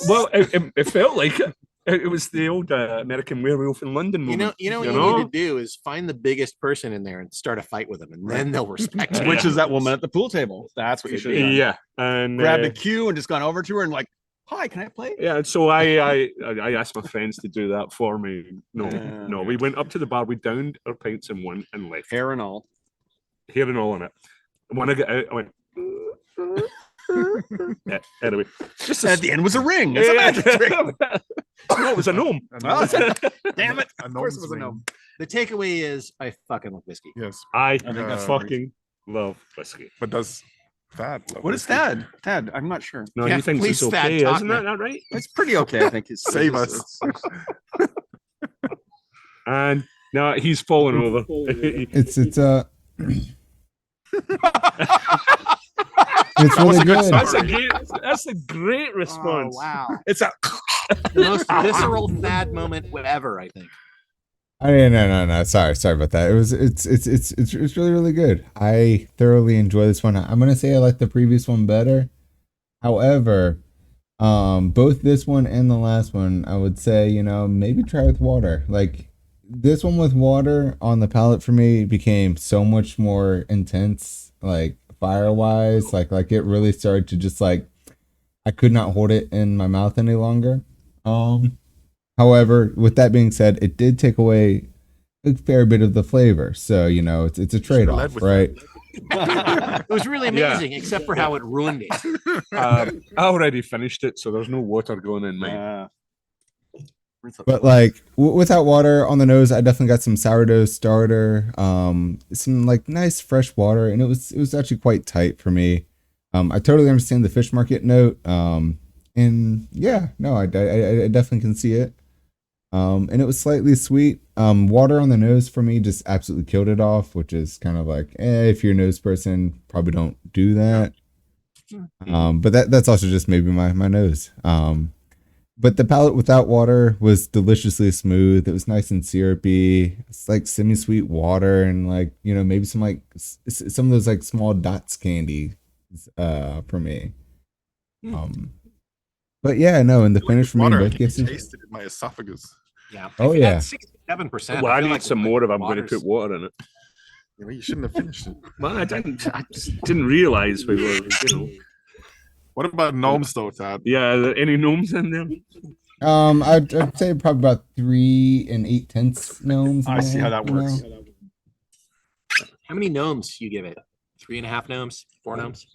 felt like it. It was the old American Werewolf in London moment. You know what you need to do is find the biggest person in there and start a fight with them, and then they'll respect you. Which is that woman at the pool table. That's what you should have done. Yeah, and Grabbed a cue and just gone over to her and like, hi, can I play? yeah, so I asked my friends to do that for me. No, Yeah. we went up to the bar, we downed our pints in one and left. Hair and all. Hair and all in it. And when I got out, I went. Yeah, anyway, just At the end was a ring. It's a magic trick. No, it was a gnome. Oh, damn it. A Of course it gnome's was a ring. gnome. The takeaway is I fucking love whiskey. Yes, I think that's fucking love whiskey. but does Thad love What is whiskey? Thad? Thad, I'm not sure. No, Yeah, he thinks it's please, Thad, okay, talk isn't now. that right? It's pretty okay, I think. Save us. And now he's fallen over. It's it's really good. That's a great response. Oh, wow. It's a The most visceral Thad moment ever, I think. No. Sorry about that. It's really good. I thoroughly enjoy this one. I'm gonna say I like the previous one better. However, both this one and the last one, I would say, maybe try with water. Like this one with water on the palate for me became so much more intense, like fire wise. Like it really started to just like I could not hold it in my mouth any longer. However, with that being said, it did take away a fair bit of the flavor. So, it's a trade-off, led with right? It was really amazing, except for how it ruined it. I already finished it, so there's no water going in mine. But like without water on the nose, I definitely got some sourdough starter, some like nice fresh water, and it was actually quite tight for me. I totally understand the fish market note. And yeah, no, I definitely can see it. And it was slightly sweet. Water on the nose for me just absolutely killed it off, which is kind of like, if you're a nose person, probably don't do that. But that's also just maybe my nose. But the palate without water was deliciously smooth. It was nice and syrupy. It's like semi-sweet water and like, maybe some like some of those like small dots candy for me. But yeah, no, and the finish for me in Water, I both can cases. taste it in my esophagus. Yeah. Oh, yeah. 67%. Well, I need feel like some more if I'm going to water's- put water in it. You shouldn't have finished it. Well, I just didn't realize we were, What about gnomes though, Thad? Yeah, are there any gnomes in there? I'd say probably about 3 8/10 gnomes. I see how that works. How many gnomes you give it? 3.5 gnomes? 4 gnomes?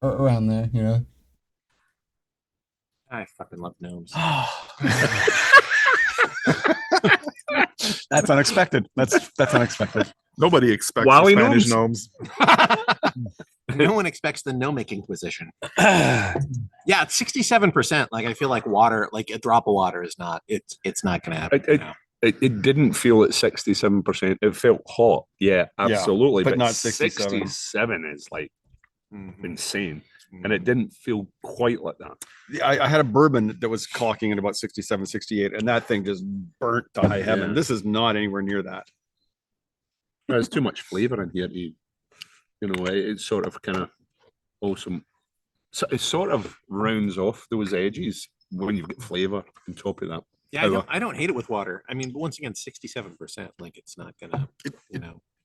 Around there, I fucking love gnomes. That's unexpected. That's unexpected. Nobody expects Wally Spanish gnomes? gnomes. No one expects the gnomic Inquisition. Yeah, it's 67%. Like I feel like water, like a drop of water is not. It's not going to happen. It didn't feel at 67%. It felt hot. Yeah, absolutely. but not 67. 67 is like insane. And it didn't feel quite like that. Yeah, I had a bourbon that was caulking at about 67, 68, and that thing just burnt to high heaven. Yeah. This is not anywhere near that. There's too much flavor in here. It's sort of kind of awesome. So it sort of rounds off those edges when you've got flavor on top of that. Yeah, I don't hate it with water. I mean, once again, 67%. Like it's not gonna,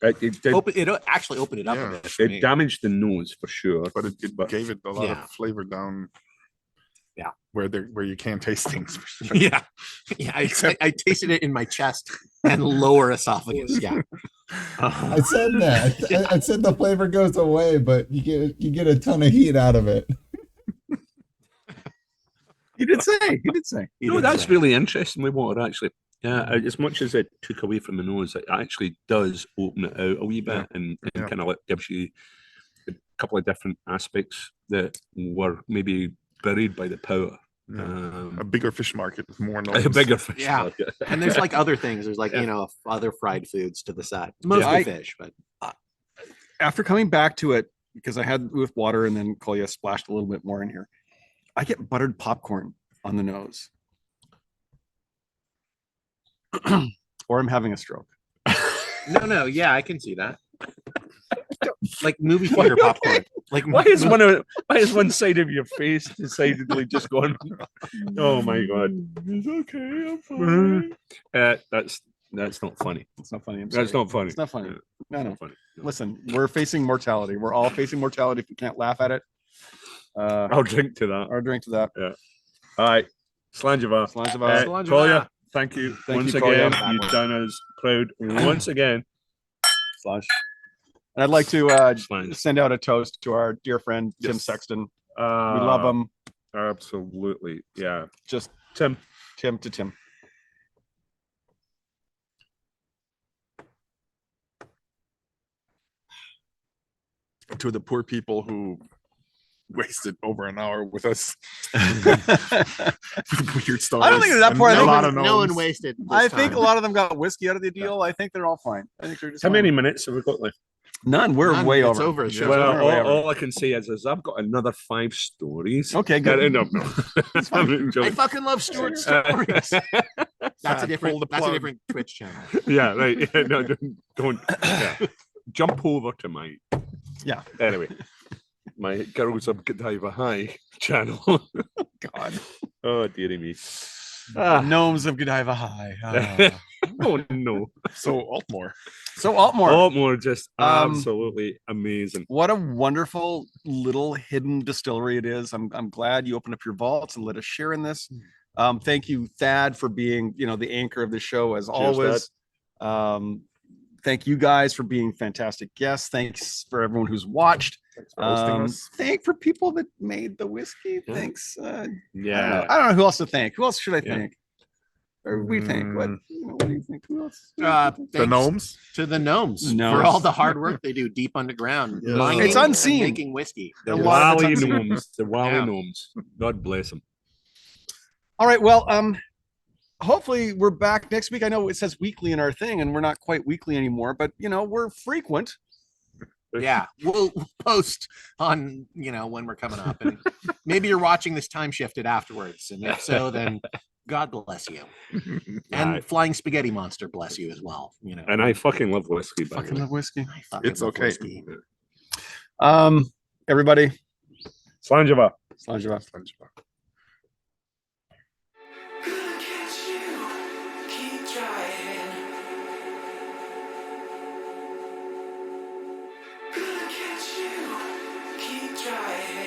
It did. It actually opened it up Yeah. a bit. For me. It damaged the nose for sure. But it gave it a lot Yeah. of flavor down. Yeah. Where you can't taste things. Yeah. I tasted it in my chest and lower esophagus. Yeah. I said that. I said the flavor goes away, but you get a ton of heat out of it. He did say. He did say. No, that's really interesting with water, actually. Yeah, as much as it took away from the nose, it actually does open it out a wee bit and kind of gives you a couple of different aspects that were maybe buried by the power. Yeah. A bigger fish market with more noise. A bigger fish Yeah. market. And there's like other things. There's like, other fried foods to the side. Mostly fish, but After coming back to it, because I had with water and then Kolja splashed a little bit more in here, I get buttered popcorn on the nose. Or I'm having a stroke. no, yeah, I can see that. Like movie theater popcorn. Like Why is one side of your face decidedly just going? Oh my god! It's okay. I'm fine. That's not funny. It's not funny. That's not funny. It's not funny. No. Not funny. No. Listen, we're facing mortality. We're all facing mortality if we can't laugh at it. I'll drink to that. Or drink to that. Yeah. All right. Slanjava. Kolja, thank you once again. You've done us proud once again. Slash. And I'd like to send out a toast to our dear friend Tim Sexton. We love him. Absolutely. Yeah. Just Tim to Tim. To the poor people who wasted over an hour with us. Weird stories. I don't think that poor. No one wasted. I think a lot of them got whiskey out of the deal. I think they're all fine. I think they're just How fine. many minutes have we got left? None. We're way It's over. over. Yeah. Well, all I can say is I've got another 5 stories. Okay, good. No. I fucking love Stuart stories. That's a different Twitch channel. Yeah, right. Yeah, no, don't. Yeah. Jump over to my. Yeah. Anyway, my Girls of Godiva High channel. God. Oh, dearie me. Gnomes of Godiva High. Oh no. So Aultmore. Aultmore just absolutely amazing. What a wonderful little hidden distillery it is. I'm glad you opened up your vaults and let us share in this. Thank you, Thad, for being the anchor of the show as always. Thank you guys for being fantastic guests. Thanks for everyone who's watched. Thank for people that made the whiskey. Yeah. Thanks. Yeah. I don't know who else to thank. Who else should I thank? Or we think. What do you think? Who else? The gnomes. To the gnomes for all the hard work they do deep underground. Yeah. Mining It's unseen. and making whiskey. The A lot of Wally it's unseen. gnomes. The Wally Yeah. gnomes. God bless them. All right. Well, hopefully we're back next week. I know it says weekly in our thing, and we're not quite weekly anymore, but we're frequent. Yeah, we'll post on when we're coming up, and maybe you're watching this time shifted afterwards, and if so, then God bless you, and Right. Flying Spaghetti Monster bless you as well. And I fucking love whiskey. By the Fucking way. love whiskey. I fucking It's love okay. whiskey. Everybody. Slanjava. Slanjava. Look at you, keep trying. Look at you, keep trying.